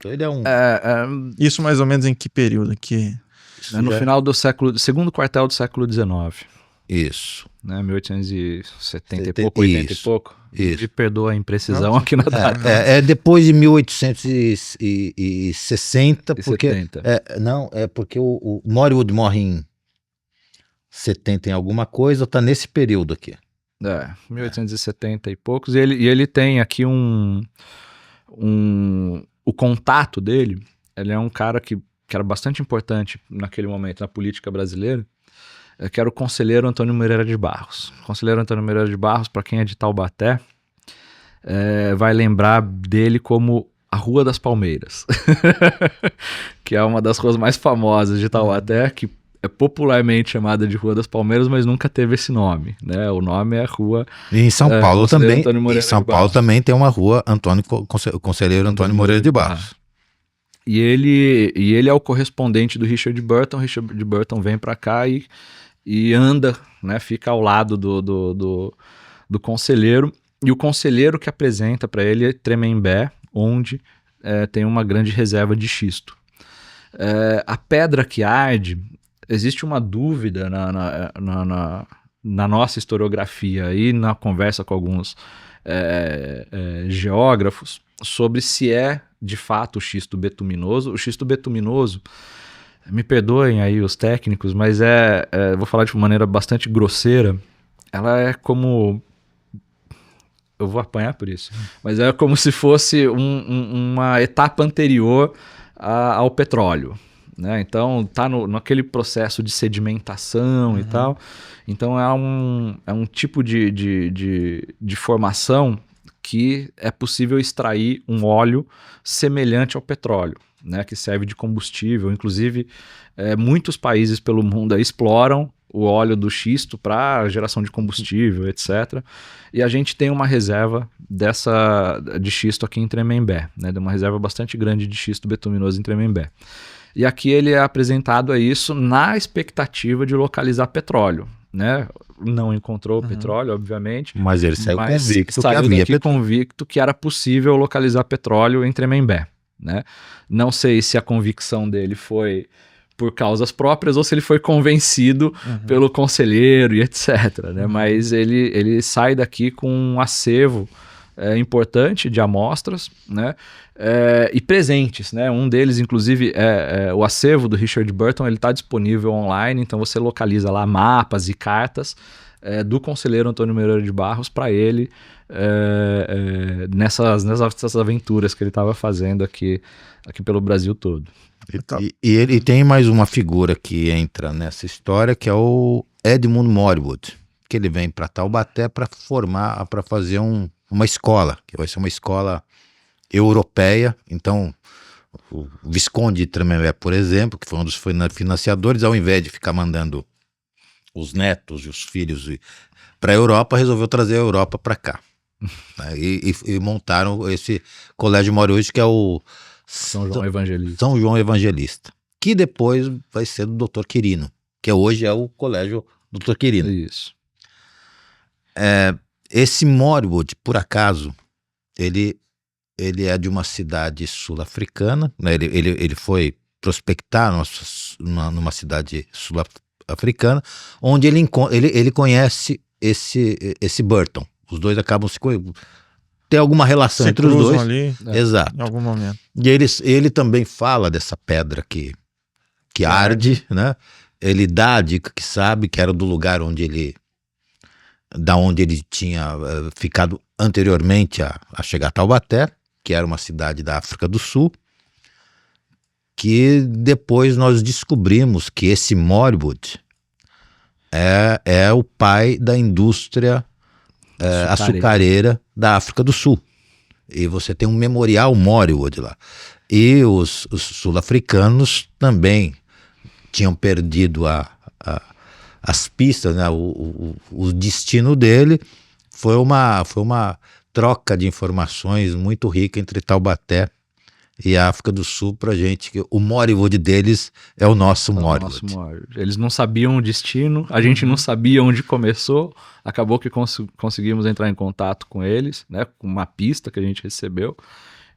ele é um... Isso mais ou menos em que período? No final do segundo quartel do século XIX. Isso. Né, 1870 e pouco, 80 e pouco. Isso. Me perdoa a imprecisão aqui na data. É depois de 1860, porque... porque o Morwood morre em 70 em alguma coisa, tá nesse período aqui. 1870 e poucos. E ele tem aqui o contato dele, ele é um cara que era bastante importante naquele momento na política brasileira, que era o conselheiro Antônio Moreira de Barros. O conselheiro Antônio Moreira de Barros, para quem é de Taubaté, vai lembrar dele como a Rua das Palmeiras, que é uma das ruas mais famosas de Taubaté, que é popularmente chamada de Rua das Palmeiras, mas nunca teve esse nome, né? O nome é Rua... E em São Paulo também. Em São Paulo também tem uma rua Conselheiro Antônio Moreira de Barros. E ele é o correspondente do Richard Burton. Richard Burton vem para cá e anda, né? Fica ao lado do conselheiro. E o conselheiro que apresenta para ele é Tremembé, onde tem uma grande reserva de xisto. A pedra que arde, existe uma dúvida na nossa historiografia e na conversa com alguns geógrafos sobre se é de fato o xisto betuminoso. O xisto betuminoso, me perdoem aí os técnicos, mas vou falar de uma maneira bastante grosseira, ela é como... Eu vou apanhar por isso, mas é como se fosse uma etapa anterior ao petróleo, né? Então tá naquele processo de sedimentação e tal. Então é um tipo de formação que é possível extrair um óleo semelhante ao petróleo, né? Que serve de combustível. Inclusive muitos países pelo mundo exploram o óleo do xisto para geração de combustível, etc. E a gente tem uma reserva de xisto aqui em Tremembé, né? Uma reserva bastante grande de xisto betuminoso em Tremembé. E aqui ele é apresentado a isso na expectativa de localizar petróleo, né? Não encontrou petróleo, obviamente. Mas ele saiu convicto que saiu havia daqui petróleo. convicto que era possível localizar petróleo em Tremembé, né? Não sei se a convicção dele foi por causas próprias ou se ele foi convencido pelo conselheiro e etc, né? Mas ele sai daqui com um acervo importante de amostras, né? E presentes, né? Um deles, inclusive, o acervo do Richard Burton, ele está disponível online, então você localiza lá mapas e cartas do conselheiro Antônio Moreira de Barros para ele nessas aventuras que ele estava fazendo aqui pelo Brasil todo. E ele tem mais uma figura que entra nessa história, que é o Edmund Morwood, que ele vem para Taubaté para fazer uma escola, que vai ser uma escola europeia. Então, o Visconde de Tremembé, por exemplo, que foi um dos financiadores, ao invés de ficar mandando os netos e os filhos para a Europa, resolveu trazer a Europa para cá. E montaram esse colégio Morwood, que é o São João Evangelista. São João Evangelista, que depois vai ser do Dr. Quirino, que hoje é o colégio Dr. Quirino. Isso. Esse Morwood, por acaso, ele é de uma cidade sul-africana, né? Ele foi prospectar numa cidade sul-africana, onde ele conhece esse Burton. Os dois acabam tem alguma relação entre os dois. Ali, Exato. em algum momento. E ele também fala dessa pedra que arde, né? Ele dá a dica que sabe, que era do lugar da onde ele tinha ficado anteriormente a chegar a Taubaté, que era uma cidade da África do Sul, que depois nós descobrimos que esse Morwood é o pai da indústria açucareira da África do Sul. E você tem um memorial Morwood lá. E os sul-africanos também tinham perdido as pistas, né? O destino dele foi uma troca de informações muito rica entre Taubaté e a África do Sul pra gente, que o Morwood deles é o nosso Morwood. Eles não sabiam o destino, a gente não sabia onde começou, acabou que conseguimos entrar em contato com eles, né, com uma pista que a gente recebeu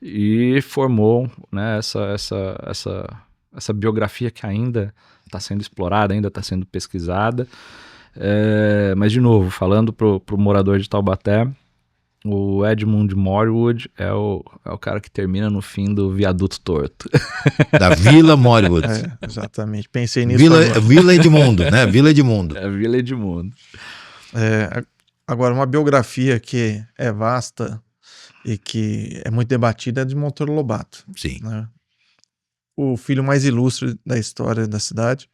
e formou, né, essa biografia que ainda está sendo explorada, ainda está sendo pesquisada, mas de novo, falando pro morador de Taubaté, o Edmund Morwood é o cara que termina no fim do viaduto torto. Da Vila Morwood. Exatamente, pensei nisso. Vila Edmundo, né? Vila Edmundo. É a Vila Edmundo. Agora, uma biografia que é vasta e que é muito debatida é de Monteiro Lobato. Sim. Né? O filho mais ilustre da história da cidade.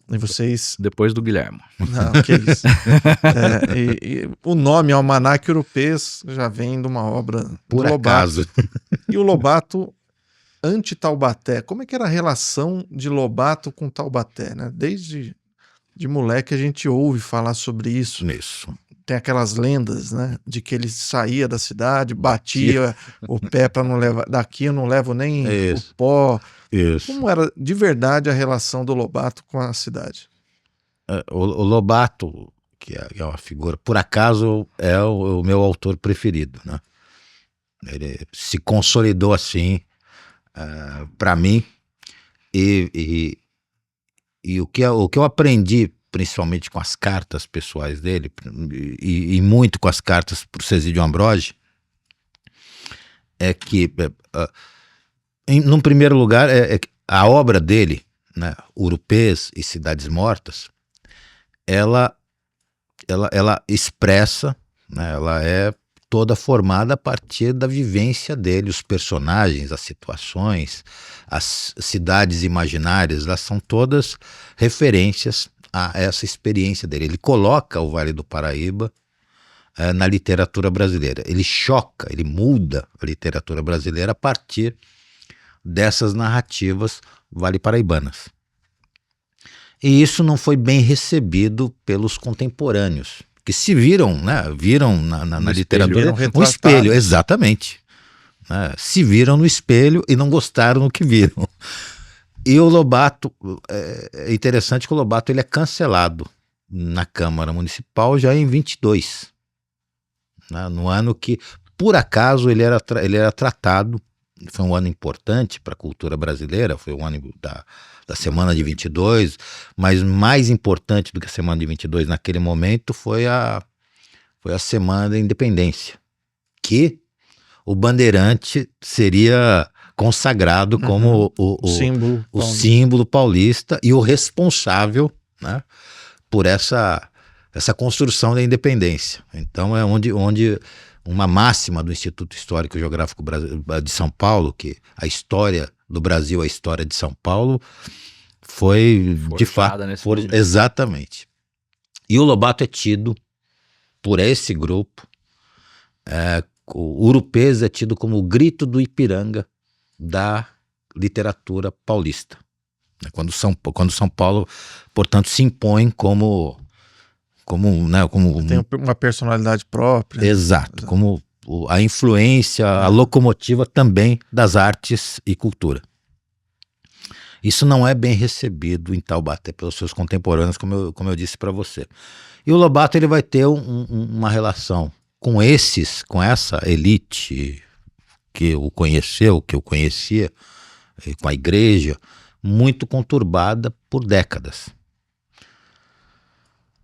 E vocês... Depois do Guilherme. Não, que isso. E o nome Almanaque Europês já vem de uma obra por do acaso. Lobato. E o Lobato anti-Taubaté. Como é que era a relação de Lobato com Taubaté? Né? Desde de moleque a gente ouve falar sobre isso. Tem aquelas lendas, né, de que ele saía da cidade, batia o pé para não levar. Daqui eu não levo nem o pó. Isso. Como era de verdade a relação do Lobato com a cidade? O Lobato, que é uma figura, por acaso é o meu autor preferido, né? Ele se consolidou assim para mim e o que eu aprendi principalmente com as cartas pessoais dele e muito com as cartas para o Cesídio Ambrogi, é que num primeiro lugar a obra dele, né, Urupês e Cidades Mortas, ela expressa, né, ela é toda formada a partir da vivência dele, os personagens, as situações, as cidades imaginárias, elas são todas referências a essa experiência dele. Ele coloca o Vale do Paraíba na literatura brasileira. Ele choca, ele muda a literatura brasileira a partir dessas narrativas vale-paraibanas. E isso não foi bem recebido pelos contemporâneos, que se viram, né, viram na literatura um espelho, exatamente. Né, se viram no espelho e não gostaram do que viram. E o Lobato, é interessante que o Lobato ele é cancelado na Câmara Municipal já em 22, né, no ano que, por acaso, ele era tratado, foi um ano importante para a cultura brasileira, foi o ano da Semana de 22, mas mais importante do que a Semana de 22 naquele momento foi a Semana da Independência, que o Bandeirante seria consagrado como o símbolo paulista e o responsável, né, por essa construção da independência. Então é onde uma máxima do Instituto Histórico e Geográfico de São Paulo, que a história do Brasil, a história de São Paulo, foi Forjada de fato nesse momento. exatamente. E o Lobato é tido por esse grupo, o Urupês é tido como o grito do Ipiranga da literatura paulista. Quando São Paulo, portanto, se impõe como Tem uma personalidade própria. Exato, como a influência, a locomotiva também das artes e cultura. Isso não é bem recebido em Taubaté pelos seus contemporâneos, como eu disse para você. E o Lobato ele vai ter uma relação com essa elite que o conheceu, que eu conhecia, com a igreja, muito conturbada por décadas.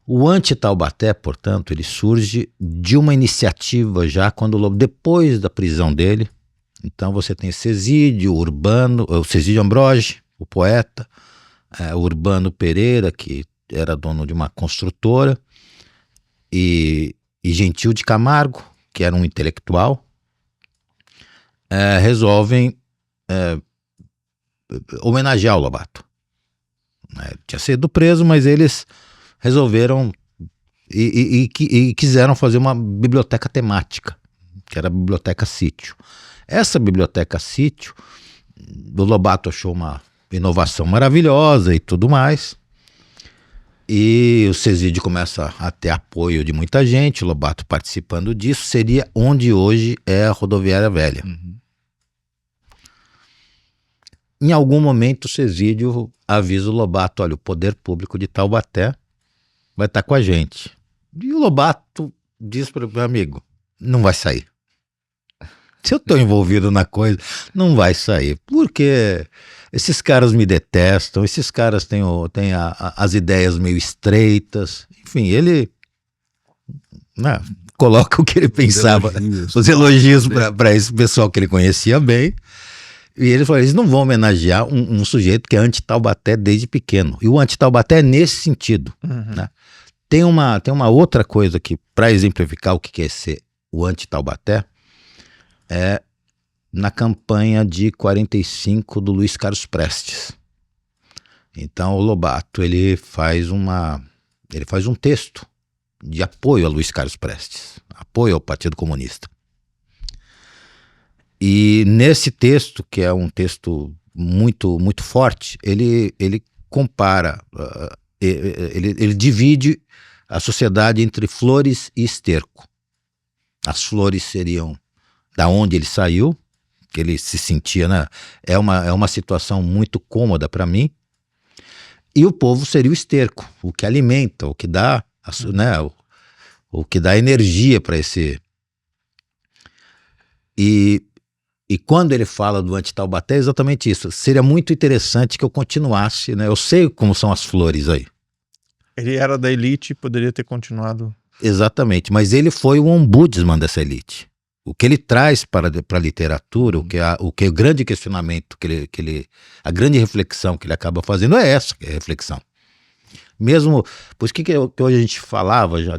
O anti-Taubaté, portanto, ele surge de uma iniciativa já depois da prisão dele. Então você tem Cesídio, o Cesídio Ambrogi, o poeta, o Urbano Pereira, que era dono de uma construtora, e Gentil de Camargo, que era um intelectual, resolvem homenagear o Lobato. Ele tinha sido preso, mas eles resolveram e quiseram fazer uma biblioteca temática, que era a Biblioteca Sítio. Essa Biblioteca Sítio, o Lobato achou uma inovação maravilhosa e tudo mais, e o Cesídio começa a ter apoio de muita gente, o Lobato participando disso, seria onde hoje é a Rodoviária Velha. Em algum momento o Cesídio avisa o Lobato, olha, o poder público de Taubaté vai estar com a gente. E o Lobato diz para o meu amigo, não vai sair. Se eu estou envolvido na coisa, não vai sair. Porque esses caras me detestam, esses caras têm as ideias meio estreitas. Enfim, ele coloca o que ele pensava, os elogios para esse pessoal que ele conhecia bem. E ele falou, eles não vão homenagear um sujeito que é anti-Taubaté desde pequeno. E o anti-Taubaté é nesse sentido. Né? Tem uma outra coisa que, para exemplificar o que é ser o anti-Taubaté, é na campanha de 45 do Luiz Carlos Prestes. Então o Lobato ele faz um texto de apoio a Luiz Carlos Prestes, apoio ao Partido Comunista. E nesse texto, que é um texto muito, muito forte, ele compara, ele divide a sociedade entre flores e esterco. As flores seriam da onde ele saiu, que ele se sentia, né? É uma situação muito cômoda para mim. E o povo seria o esterco, o que alimenta, o que dá, né? O que dá energia para esse. E quando ele fala do anti-Taubaté, é exatamente isso. Seria muito interessante que eu continuasse, né? Eu sei como são as flores aí. Ele era da elite e poderia ter continuado. Exatamente, mas ele foi o ombudsman dessa elite. O que ele traz para a literatura, o que é o grande questionamento, a grande reflexão que ele acaba fazendo é essa reflexão. Mesmo, por isso que hoje a gente falava já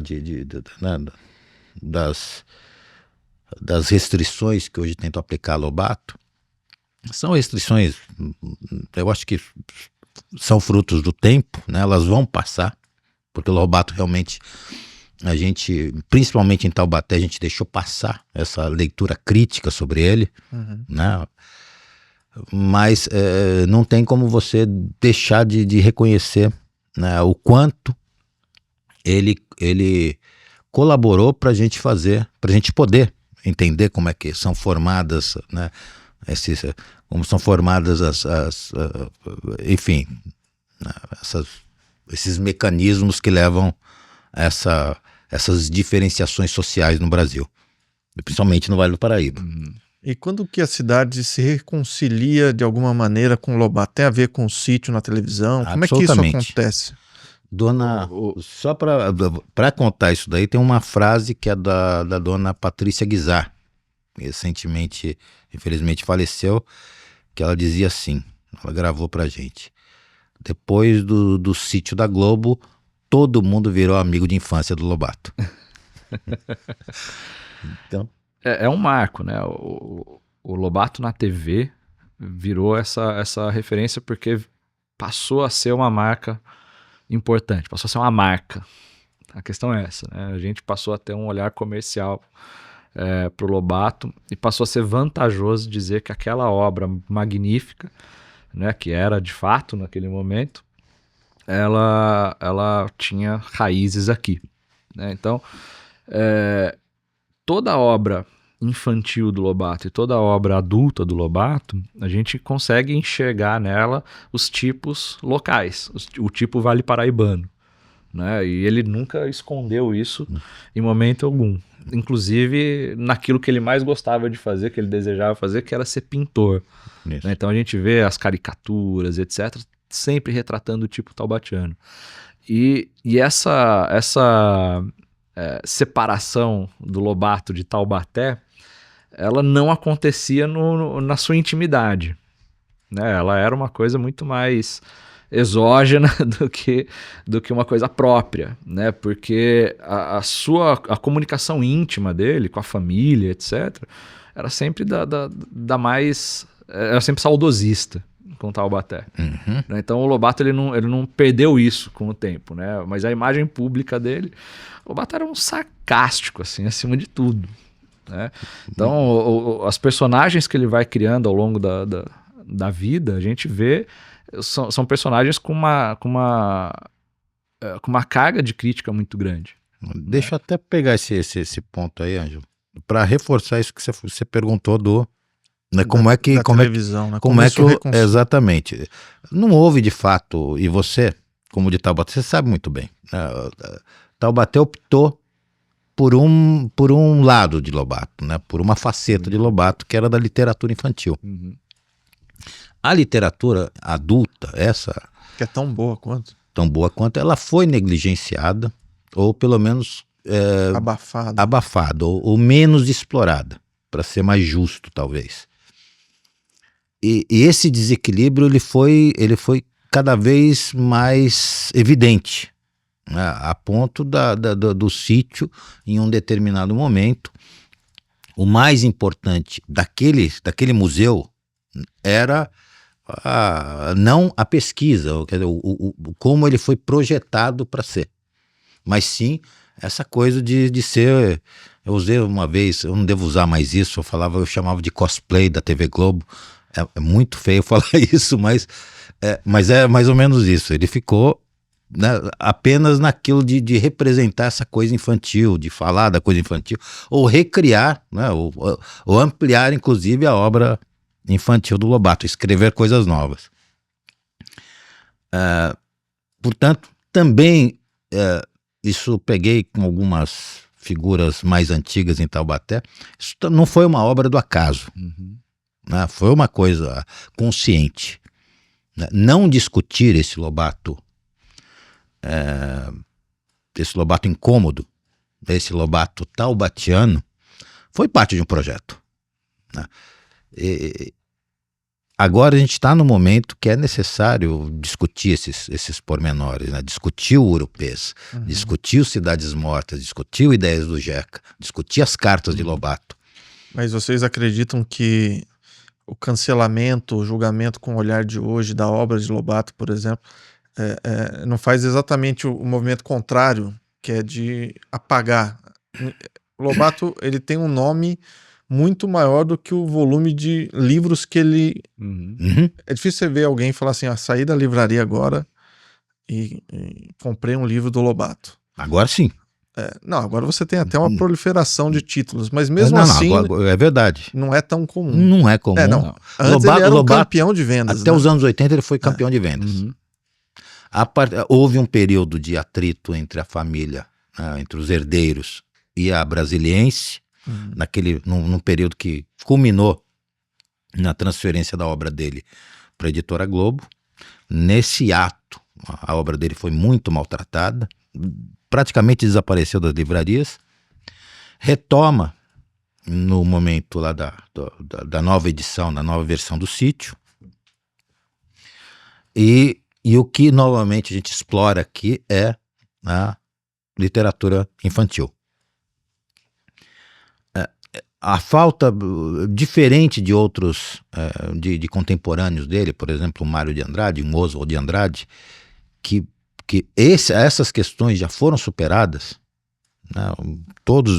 né, das restrições que hoje tentam aplicar a Lobato, são restrições, eu acho que são frutos do tempo, né, elas vão passar, porque o Lobato realmente, a gente, principalmente em Taubaté, a gente deixou passar essa leitura crítica sobre ele, né? Mas não tem como você deixar de reconhecer né, o quanto ele colaborou para a gente poder entender como é que são formadas, né, como são formadas enfim, né, esses mecanismos que levam a essas diferenciações sociais no Brasil, principalmente no Vale do Paraíba. E quando que a cidade se reconcilia de alguma maneira com o Lobato? Tem a ver com o sítio na televisão? Como é que isso Absolutamente. acontece? Só para contar isso daí, tem uma frase que é da dona Patrícia Guizar, recentemente, infelizmente faleceu, que ela dizia assim, ela gravou pra gente: depois do sítio da Globo, todo mundo virou amigo de infância do Lobato. Então, É um marco, né? O Lobato na TV virou essa referência porque passou a ser uma marca importante, passou a ser uma marca. A questão é essa, né? A gente passou a ter um olhar comercial para o Lobato e passou a ser vantajoso dizer que aquela obra magnífica, né, que era de fato naquele momento, ela tinha raízes aqui, né? Então, toda obra infantil do Lobato e toda obra adulta do Lobato, a gente consegue enxergar nela os tipos locais, o tipo Vale Paraibano, né? E ele nunca escondeu isso em momento algum. Inclusive naquilo que ele mais gostava de fazer, que ele desejava fazer, que era ser pintor. Né? Então a gente vê as caricaturas, etc., sempre retratando o tipo taubatiano. E essa separação do Lobato de Taubaté, ela não acontecia na sua intimidade, né? Ela era uma coisa muito mais exógena do que uma coisa própria, né? Porque a comunicação íntima dele com a família, etc., era sempre era sempre saudosista com Taubaté. uhum. Então o Lobato ele não perdeu isso com o tempo, né? Mas a imagem pública dele, o Lobato era um sarcástico, assim, acima de tudo, né? Então as personagens que ele vai criando ao longo da vida, a gente vê, são personagens com uma carga de crítica muito grande. Deixa eu até pegar esse ponto aí, Ângelo, para reforçar isso que você perguntou né, como é que televisão, né? como é que reconcilia. exatamente, não houve de fato, e você, como de Taubaté, você sabe muito bem, né, Taubaté optou por um lado de Lobato, né, por uma faceta de Lobato que era da literatura infantil. A literatura adulta, essa Que é tão boa quanto? tão boa quanto, ela foi negligenciada, ou pelo menos Abafado. ou menos explorada, para ser mais justo, talvez. E esse desequilíbrio ele foi cada vez mais evidente, né, a ponto do sítio, em um determinado momento, o mais importante daquele museu era não a pesquisa, quer dizer, como ele foi projetado para ser, mas sim essa coisa de ser. Eu usei uma vez, eu não devo usar mais isso, eu chamava de cosplay da TV Globo. É muito feio falar isso, mas é mais ou menos isso. Ele ficou, né, apenas naquilo de representar essa coisa infantil, de falar da coisa infantil, ou recriar, né, ou ampliar, inclusive, a obra infantil do Lobato, escrever coisas novas. Portanto, também isso peguei com algumas figuras mais antigas em Taubaté. Isso não foi uma obra do acaso. Né? Foi uma coisa consciente. Né? Não discutir esse Lobato incômodo, esse Lobato taubatiano, foi parte de um projeto. Né? Agora a gente está no momento que é necessário discutir esses pormenores, né? Discutir o Urupês, discutir o Cidades Mortas, discutir o Ideias do Jeca, discutir as cartas de Lobato. Mas vocês acreditam que o cancelamento, o julgamento com o olhar de hoje da obra de Lobato, por exemplo, não faz exatamente o movimento contrário, que é de apagar? Lobato, ele tem um nome muito maior do que o volume de livros que ele... É difícil você ver alguém falar assim, sair da livraria agora e comprei um livro do Lobato. Agora sim. Não, agora você tem até uma proliferação de títulos, mas mesmo não, assim agora, é verdade. não é tão comum. Não é comum. Não. Antes ele era um campeão de vendas. Até os anos 80 ele foi campeão de vendas. Uhum. Houve um período de atrito entre a família, entre os herdeiros e a Brasiliense, num período que culminou na transferência da obra dele para a Editora Globo. Nesse ato, a obra dele foi muito maltratada, praticamente desapareceu das livrarias, retoma no momento lá da nova edição, da nova versão do Sítio, e o que novamente a gente explora aqui é a literatura infantil. A falta, diferente de outros, de contemporâneos dele, por exemplo, o Mário de Andrade, o Oswald de Andrade, que essas questões já foram superadas, né?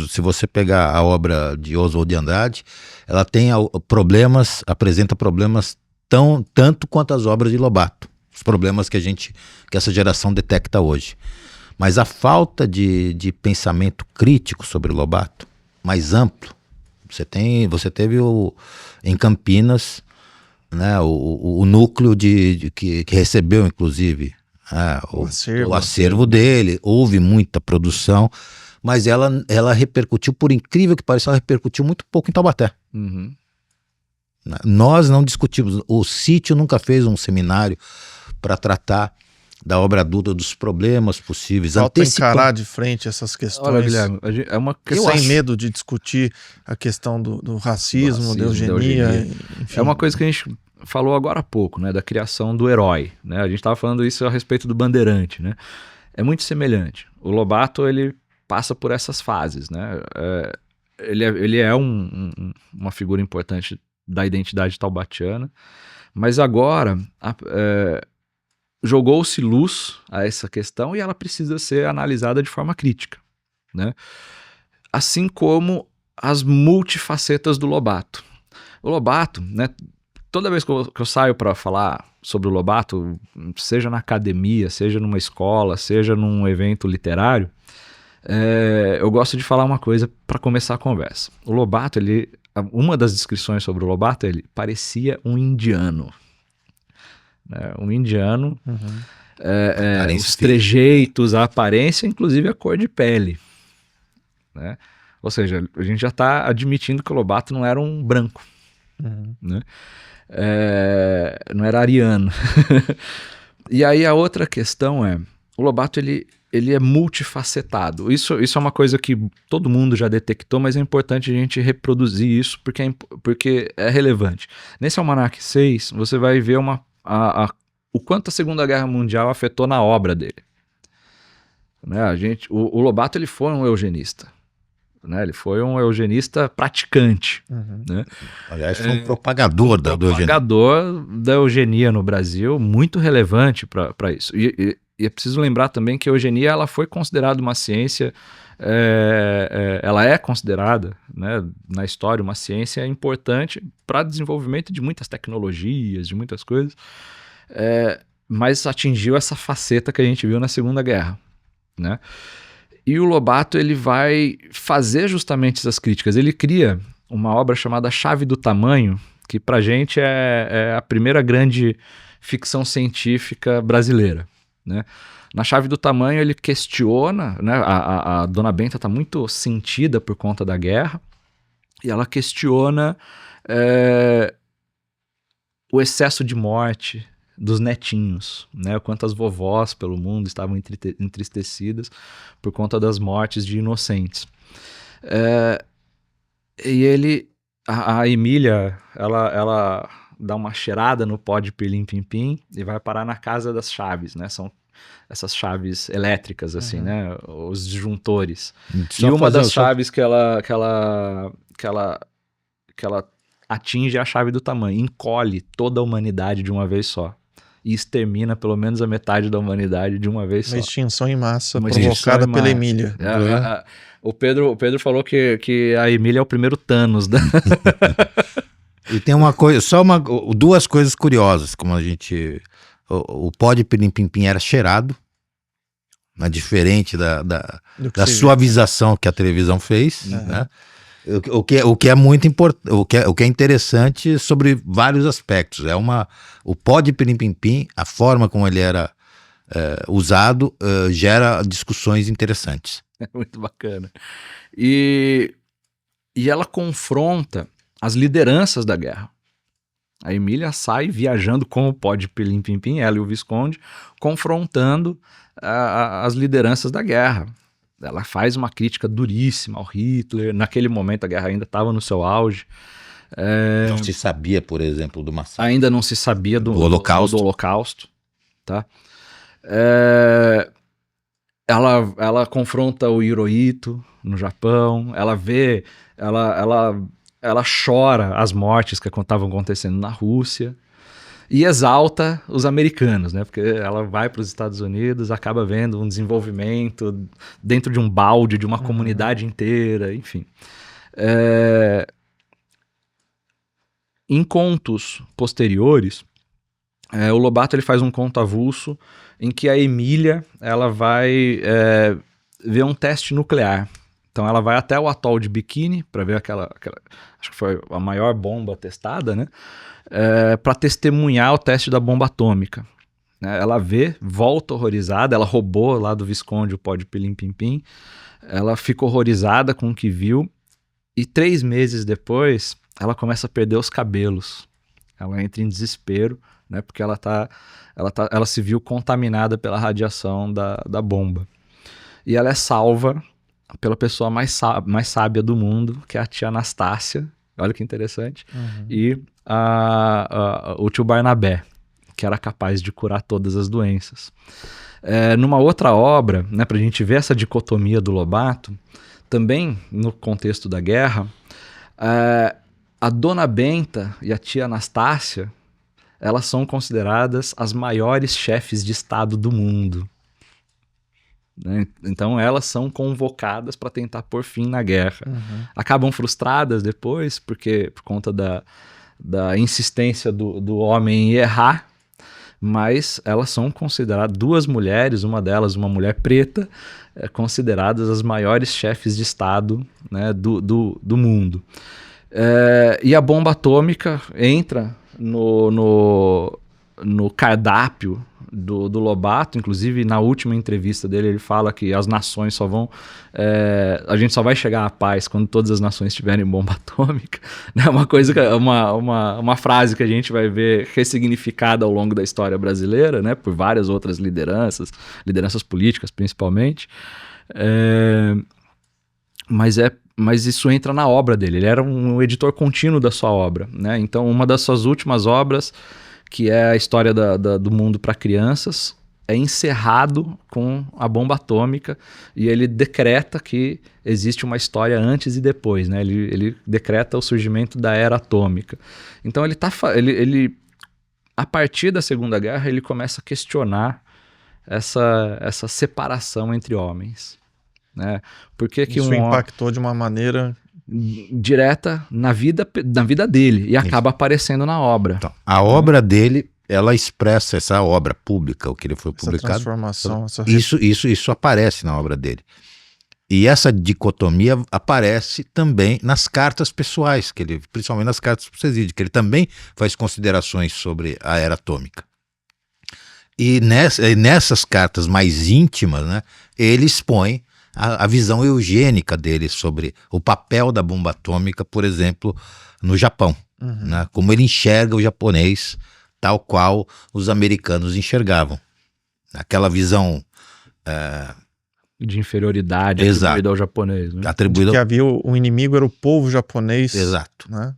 Se você pegar a obra de Oswald de Andrade, ela tem apresenta problemas tanto quanto as obras de Lobato, os problemas que essa geração detecta hoje. Mas a falta de pensamento crítico sobre Lobato, mais amplo, você teve em Campinas, né, o núcleo que recebeu, inclusive, o acervo dele. Houve muita produção, mas ela repercutiu, por incrível que pareça, ela repercutiu muito pouco em Taubaté. Uhum. Nós não discutimos, o Sítio nunca fez um seminário para tratar da obra adulta, dos problemas possíveis. Falta encarar de frente essas questões. Olha, Guilherme, é uma questão... Sem medo de discutir a questão do racismo, da eugenia. Enfim. É uma coisa que a gente falou agora há pouco, né, da criação do herói, né? A gente estava falando isso a respeito do Bandeirante, né? É muito semelhante. O Lobato, ele passa por essas fases, né? Ele é uma figura importante da identidade taubatiana, mas agora jogou-se luz a essa questão e ela precisa ser analisada de forma crítica, né? Assim como as multifacetas do Lobato. O Lobato, né? Toda vez que eu saio para falar sobre o Lobato, seja na academia, seja numa escola, seja num evento literário, eu gosto de falar uma coisa para começar a conversa. O Lobato, uma das descrições sobre o Lobato, ele parecia um indiano. Um indiano, os trejeitos, a aparência, inclusive a cor de pele, né? Ou seja, a gente já está admitindo que o Lobato não era um branco, né? Não era ariano. E aí a outra questão o Lobato ele é multifacetado. Isso é uma coisa que todo mundo já detectou, mas é importante a gente reproduzir isso porque é relevante. Nesse Almanac 6, você vai ver o quanto a Segunda Guerra Mundial afetou na obra dele. Né? O Lobato ele foi um eugenista. Né? Ele foi um eugenista praticante. Né? Aliás, foi um propagador da eugenia. Propagador da eugenia no Brasil, muito relevante para isso. E é preciso lembrar também que a eugenia ela foi considerada uma ciência, ela é considerada, né, na história uma ciência importante para desenvolvimento de muitas tecnologias, de muitas coisas, mas atingiu essa faceta que a gente viu na Segunda Guerra, né? E o Lobato ele vai fazer justamente essas críticas. Ele cria uma obra chamada Chave do Tamanho, que pra gente é a primeira grande ficção científica brasileira, né? Na Chave do Tamanho ele questiona, né? A Dona Benta está muito sentida por conta da guerra, e ela questiona o excesso de morte dos netinhos, né? Quantas vovós pelo mundo estavam entristecidas por conta das mortes de inocentes. E a Emília, ela dá uma cheirada no pó de pirlim-pim-pim e vai parar na casa das chaves, né? São essas chaves elétricas, assim, né? Os disjuntores. E uma das chaves que ela atinge é a chave do tamanho, encolhe toda a humanidade de uma vez só. E extermina pelo menos a metade da humanidade de uma vez só. Uma extinção em massa provocada pela Emília. O Pedro falou que a Emília é o primeiro Thanos. E tem uma coisa, duas coisas curiosas, como a gente o pó de pirim-pim-pim era cheirado, né, diferente da Do que da se- suavização que a televisão fez, né? O que é muito importante, o que é interessante sobre vários aspectos. O pó de pirim-pim-pim, a forma como ele era usado, gera discussões interessantes. É muito bacana. E ela confronta as lideranças da guerra. A Emília sai viajando com o pó de pirim-pim-pim, ela e o Visconde, confrontando as lideranças da guerra. Ela faz uma crítica duríssima ao Hitler. Naquele momento a guerra ainda estava no seu auge. Não se sabia, por exemplo, do massacre. Ainda não se sabia do Holocausto. do Holocausto, tá? Ela confronta o Hirohito no Japão. Ela vê, ela chora as mortes que estavam acontecendo na Rússia e exalta os americanos, né? Porque ela vai para os Estados Unidos, acaba vendo um desenvolvimento dentro de um balde de uma comunidade inteira, enfim. Em contos posteriores, o Lobato ele faz um conto avulso em que a Emília ela vai ver um teste nuclear. Então ela vai até o atol de Bikini para ver aquela, acho que foi a maior bomba testada, né? Para testemunhar o teste da bomba atômica. Né? Ela vê, volta horrorizada, ela roubou lá do Visconde o pó de pirim-pim-pim, ela fica horrorizada com o que viu e 3 meses depois ela começa a perder os cabelos. Ela entra em desespero, né? Porque ela se viu contaminada pela radiação da bomba. E ela é salva pela pessoa mais sábia do mundo, que é a tia Anastácia, olha que interessante, e o tio Barnabé, que era capaz de curar todas as doenças. Numa outra obra, né, para a gente ver essa dicotomia do Lobato, também no contexto da guerra, a Dona Benta e a tia Anastácia, elas são consideradas as maiores chefes de Estado do mundo. Né? Então elas são convocadas para tentar pôr fim na guerra. Acabam frustradas depois, porque por conta da insistência do homem em errar, mas elas são consideradas, 2 mulheres, uma delas uma mulher preta, consideradas as maiores chefes de Estado, né, do mundo. E a bomba atômica entra no cardápio do Lobato. Inclusive na última entrevista dele ele fala que as nações só vão a gente só vai chegar à paz quando todas as nações tiverem bomba atômica, né? Uma frase que a gente vai ver ressignificada ao longo da história brasileira, né? Por várias outras lideranças políticas principalmente, mas isso entra na obra dele. Ele era um editor contínuo da sua obra, né? Então uma das suas últimas obras, que é a história do mundo para crianças, é encerrado com a bomba atômica, e ele decreta que existe uma história antes e depois, né? Ele decreta o surgimento da era atômica. Então ele a partir da Segunda Guerra ele começa a questionar essa separação entre homens, né? Por que Isso impactou de uma maneira direta na vida dele e acaba aparecendo na obra. Então, a obra dele, ela expressa essa obra pública, o que ele foi essa publicado. transformação, Isso aparece na obra dele. E essa dicotomia aparece também nas cartas pessoais, principalmente nas cartas para o Ceside, que ele também faz considerações sobre a era atômica. E nessas cartas mais íntimas, né, ele expõe a visão eugênica dele sobre o papel da bomba atômica, por exemplo, no Japão. Né, como ele enxerga o japonês tal qual os americanos enxergavam. Aquela visão de inferioridade atribuída ao japonês. Né? que havia o inimigo era o povo japonês. Exato. Né?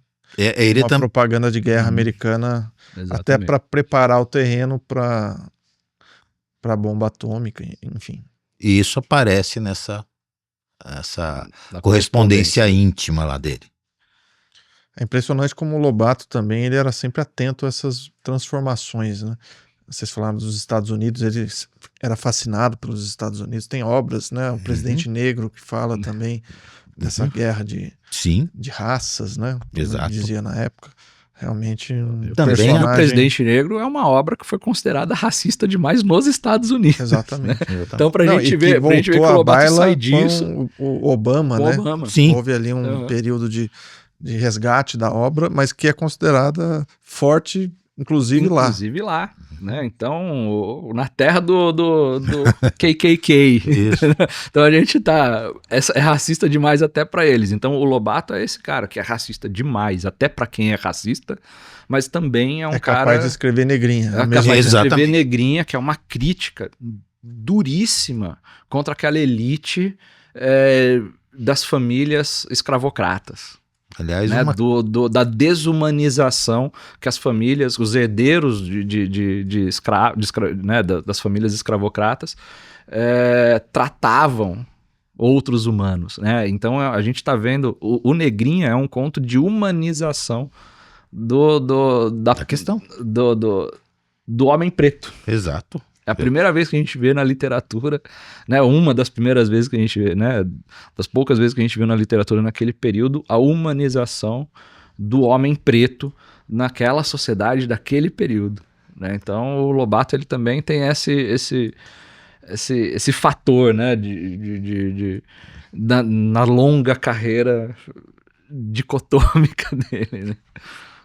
Uma propaganda de guerra americana, até para preparar o terreno para a bomba atômica, enfim. E isso aparece nessa correspondência íntima lá dele. É impressionante como o Lobato também, ele era sempre atento a essas transformações, né? Vocês falaram dos Estados Unidos, ele era fascinado pelos Estados Unidos. Tem obras, né? O Presidente Negro, que fala também dessa guerra de raças, né? Como Exato. dizia na época. Realmente um Também O personagem... Presidente Negro é uma obra que foi considerada racista demais nos Estados Unidos. Exatamente. Então, pra Não, gente e ver, que pra gente ver que voltou o à Lobato baila sai disso. com o Obama, Com né? o Obama. Sim. Houve ali um Uhum. período de resgate da obra, mas que é considerada forte, inclusive lá. Inclusive lá, né? Então, na terra do KKK. Isso. Então a gente é racista demais até pra eles. Então o Lobato é esse cara que é racista demais, até pra quem é racista, mas também é um É cara capaz de escrever negrinha. é ao mesmo capaz de tempo. escrever Exatamente. Negrinha, que é uma crítica duríssima contra aquela elite das famílias escravocratas. Aliás, Né, da desumanização que as famílias, os herdeiros né, das famílias escravocratas tratavam outros humanos. Né? Então a gente está vendo, o Negrinha é um conto de humanização da questão. do homem preto. Exato. É a primeira vez que a gente vê na literatura, né, uma das primeiras vezes que a gente vê, né, das poucas vezes que a gente viu na literatura naquele período, a humanização do homem preto naquela sociedade daquele período. Né? Então o Lobato ele também tem esse fator, né, na longa carreira dicotômica dele. Né?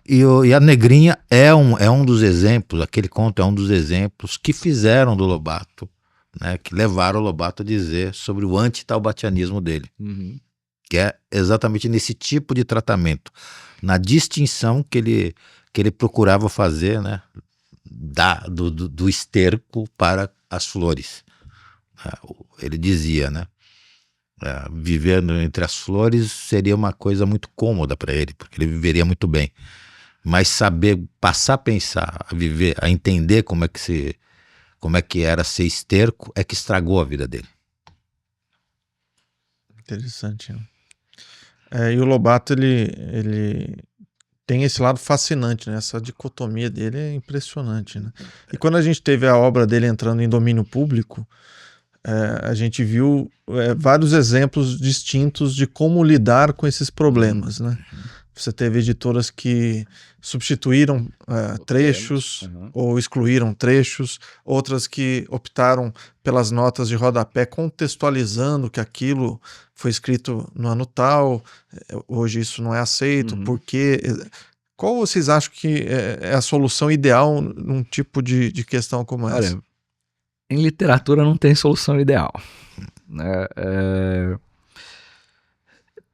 E a Negrinha é um dos exemplos, aquele conto é um dos exemplos que fizeram do Lobato, né, que levaram o Lobato a dizer sobre o anti-taubatianismo dele, Uhum. que é exatamente nesse tipo de tratamento, na distinção que ele procurava fazer, né, do esterco para as flores. Ele dizia, né, viver entre as flores seria uma coisa muito cômoda para ele, porque ele viveria muito bem. Mas saber passar a pensar, a viver, a entender como é que era ser esterco é que estragou a vida dele. Interessante. Né? E o Lobato, ele tem esse lado fascinante, né? Essa dicotomia dele é impressionante. Né? E quando a gente teve a obra dele entrando em domínio público, a gente viu vários exemplos distintos de como lidar com esses problemas. Né? Você teve editoras que substituíram trechos ou excluíram trechos, outras que optaram pelas notas de rodapé contextualizando que aquilo foi escrito no ano tal, hoje isso não é aceito, porque... Qual vocês acham que é a solução ideal num tipo de questão como essa? Olha, em literatura não tem solução ideal. Né?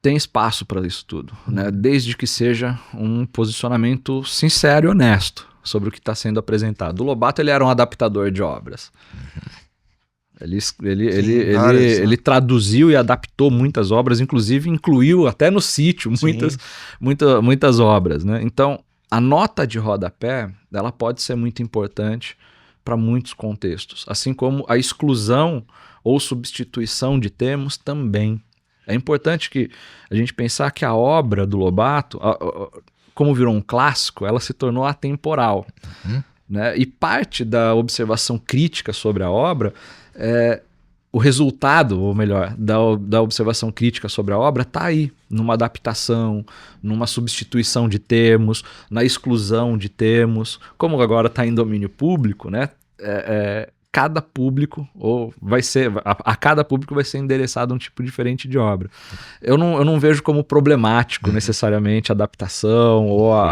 Tem espaço para isso tudo, né? Desde que seja um posicionamento sincero e honesto sobre o que está sendo apresentado. O Lobato ele era um adaptador de obras. Ele traduziu e adaptou muitas obras, inclusive incluiu até no sítio muitas obras. Né? Então, a nota de rodapé ela pode ser muito importante para muitos contextos, assim como a exclusão ou substituição de termos também. É importante que a gente pensar que a obra do Lobato, como virou um clássico, ela se tornou atemporal. Né? E parte da observação crítica sobre a obra, o resultado, ou melhor, da observação crítica sobre a obra está aí, numa adaptação, numa substituição de termos, na exclusão de termos. Como agora está em domínio público, né? Cada público, a cada público vai ser endereçado um tipo diferente de obra. Eu não vejo como problemático necessariamente a adaptação ou a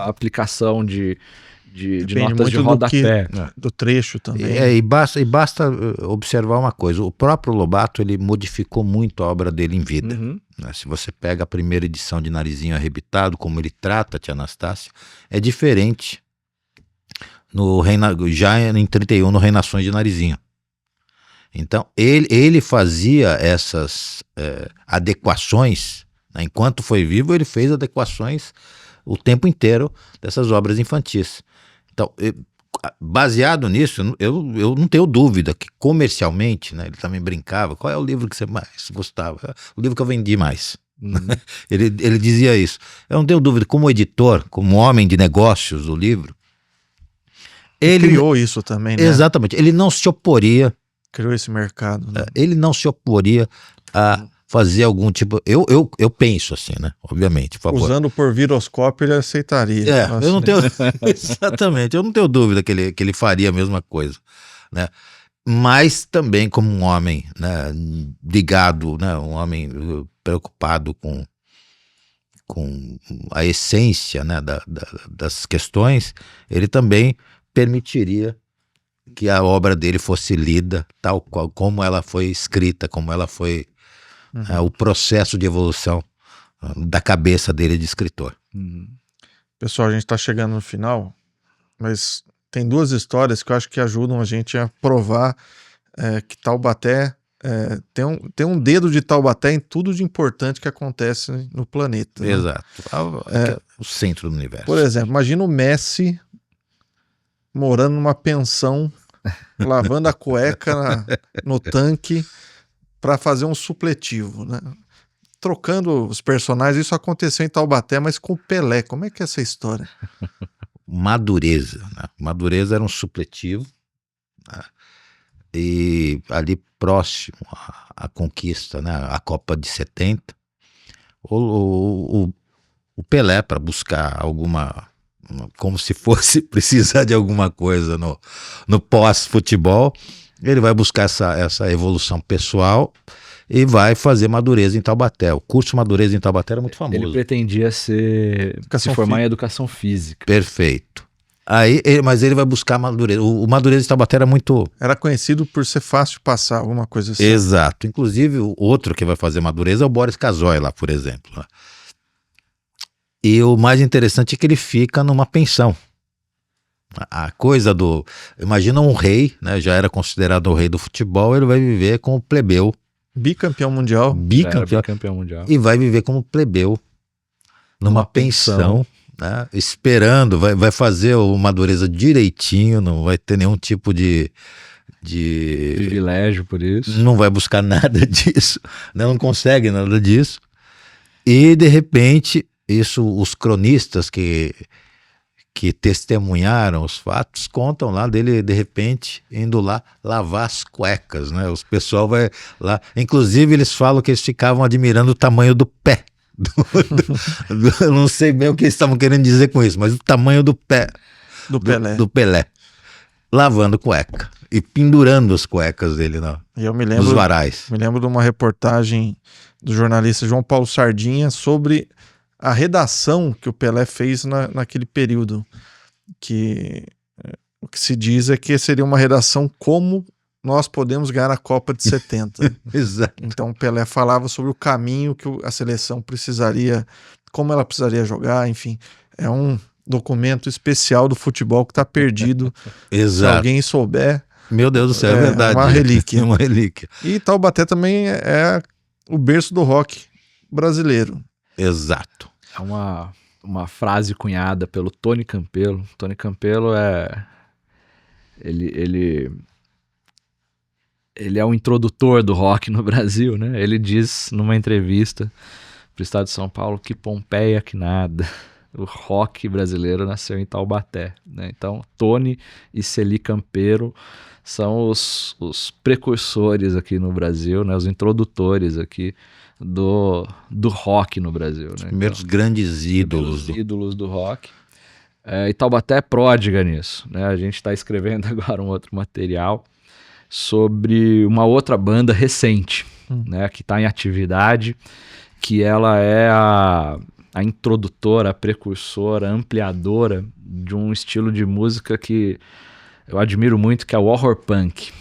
aplicação de notas de rodapé. Do trecho também. E basta observar uma coisa, o próprio Lobato ele modificou muito a obra dele em vida. Né? Se você pega a primeira edição de Narizinho Arrebitado, como ele trata a Tia Anastácia, é diferente já em 31 no Reinações de Narizinho. Então ele fazia essas adequações, né? Enquanto foi vivo ele fez adequações o tempo inteiro dessas obras infantis. Então, baseado nisso, eu não tenho dúvida que comercialmente, né, ele também brincava, qual é o livro que você mais gostava? O livro que eu vendi mais. Ele dizia isso. Eu não tenho dúvida, como editor, como homem de negócios do livro, ele criou isso também, né? Exatamente. Ele não se oporia. Criou esse mercado. Né? Ele não se oporia fazer algum tipo... Eu penso assim, né? Obviamente. Por favor. Usando por viroscópio, ele aceitaria. Eu não tenho... Exatamente, eu não tenho dúvida que ele faria a mesma coisa, né? Mas também como um homem, né, ligado, né, um homem preocupado com a essência, né, das questões, ele também permitiria que a obra dele fosse lida tal qual como ela foi escrita, como ela foi o processo de evolução da cabeça dele de escritor. Pessoal, a gente está chegando no final, mas tem duas histórias que eu acho que ajudam a gente a provar que Taubaté tem um dedo de Taubaté em tudo de importante que acontece no planeta. Né? Exato. O centro do universo. Por exemplo, imagina o Messi morando numa pensão, lavando a cueca no tanque para fazer um supletivo, né? Trocando os personagens. Isso aconteceu em Taubaté, mas com o Pelé. Como é que é essa história? Madureza, né? Madureza era um supletivo, né? E ali próximo à conquista, né? A Copa de 70, o Pelé, para buscar alguma, como se fosse precisar de alguma coisa no pós-futebol, ele vai buscar essa evolução pessoal e vai fazer Madureza em Taubaté. O curso Madureza em Taubaté era muito famoso. Ele pretendia se formar em educação física. Perfeito. Mas ele vai buscar Madureza. O Madureza de Taubaté era muito... Era conhecido por ser fácil de passar, alguma coisa assim. Exato. Inclusive, o outro que vai fazer Madureza é o Boris Casoy lá, por exemplo. Né? E o mais interessante é que ele fica numa pensão. A coisa do... Imagina um rei, né? Já era considerado o rei do futebol, ele vai viver como plebeu. Bicampeão mundial. Bicampeão mundial. E vai viver como plebeu numa pensão. Né? Esperando, vai fazer o Madureza direitinho, não vai ter nenhum tipo de privilégio por isso. Não vai buscar nada disso, né? Não consegue nada disso. E de repente, isso os cronistas que testemunharam os fatos contam lá dele de repente indo lá lavar as cuecas, né? Os pessoal vai lá, inclusive eles falam que eles ficavam admirando o tamanho do pé. Eu não sei bem o que eles estavam querendo dizer com isso, mas o tamanho do pé do Pelé, lavando cueca e pendurando as cuecas dele nos varais. Me lembro de uma reportagem do jornalista João Paulo Sardinha sobre a redação que o Pelé fez naquele período, que o que se diz é que seria uma redação como nós podemos ganhar a Copa de 70. Exato. Então o Pelé falava sobre o caminho que a seleção precisaria, como ela precisaria jogar, enfim. É um documento especial do futebol que está perdido. Exato. Se alguém souber... Meu Deus do céu, é verdade. Uma relíquia. Uma relíquia. E Taubaté também é o berço do rock brasileiro. Exato. É uma frase cunhada pelo Tony Campelo. Tony Campelo ele é o introdutor do rock no Brasil, né? Ele diz numa entrevista para o estado de São Paulo que Pompeia que nada. O rock brasileiro nasceu em Taubaté, né? Então, Tony e Celi Campelo são os precursores aqui no Brasil, né? Os introdutores aqui do rock no Brasil. Né? Primeiros grandes ídolos. Ídolos do rock. E Taubaté é pródiga nisso, né? A gente está escrevendo agora um outro material sobre uma outra banda recente, né? Que está em atividade, que ela é a introdutora, a precursora, a ampliadora de um estilo de música que eu admiro muito, que é o horror punk,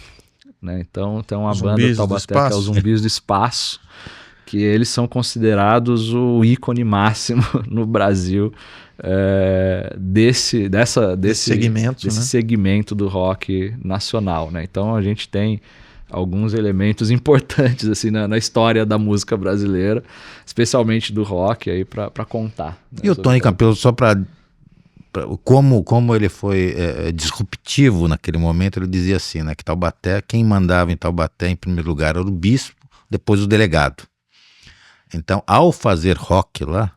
né? Então tem uma banda Taubaté que é os Zumbis do Espaço, que eles são considerados o ícone máximo no Brasil desse segmento do rock nacional, né? Então a gente tem alguns elementos importantes assim na história da música brasileira, especialmente do rock aí para contar. Né, e o Tony Campelo, só para como ele foi disruptivo naquele momento, ele dizia assim, né, que Taubaté, quem mandava em Taubaté em primeiro lugar era o bispo, depois o delegado. Então, ao fazer rock lá,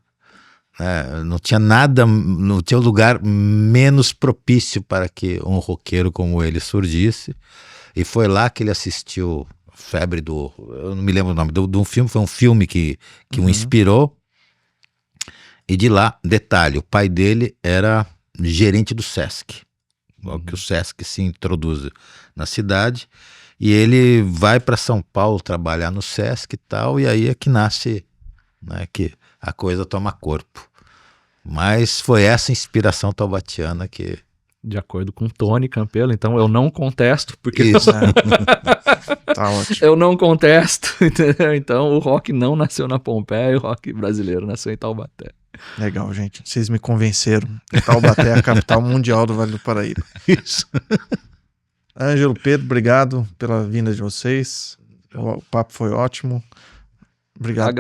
não tinha lugar menos propício para que um roqueiro como ele surgisse. E foi lá que ele assistiu febre do... Eu não me lembro o nome do filme, foi um filme que o inspirou. E de lá, detalhe, o pai dele era gerente do Sesc. Que o Sesc se introduz na cidade. E ele vai para São Paulo trabalhar no Sesc e tal, e aí é que nasce, né, que a coisa toma corpo. Mas foi essa inspiração taubatiana que... De acordo com Tony Campelo, então eu não contesto, porque Isso. Tá ótimo. eu não contesto, entendeu? Então o rock não nasceu na Pompeia, o rock brasileiro nasceu em Taubaté. Legal, gente. Vocês me convenceram. Taubaté é a capital mundial do Vale do Paraíba. Isso. Ângelo, Pedro, obrigado pela vinda de vocês. O papo foi ótimo. Obrigado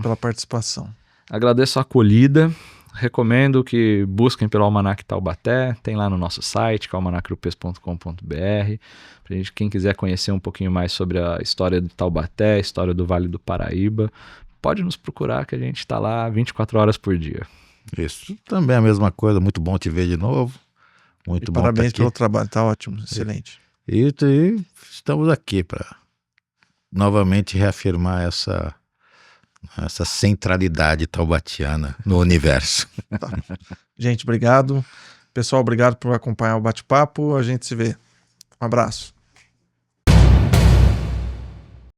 pela participação. Agradeço a acolhida. Recomendo que busquem pelo Almanac Taubaté. Tem lá no nosso site, que é almanacrupes.com.br. Quem quiser conhecer um pouquinho mais sobre a história do Taubaté, a história do Vale do Paraíba, pode nos procurar que a gente está lá 24 horas por dia. Isso. Também é a mesma coisa. Muito bom te ver de novo. Muito bom. Parabéns estar aqui. pelo trabalho. Tá ótimo. Excelente. E estamos aqui para novamente reafirmar essa centralidade taubatiana no universo. Tá. Gente, obrigado. Pessoal, obrigado por acompanhar o bate-papo. A gente se vê. Um abraço.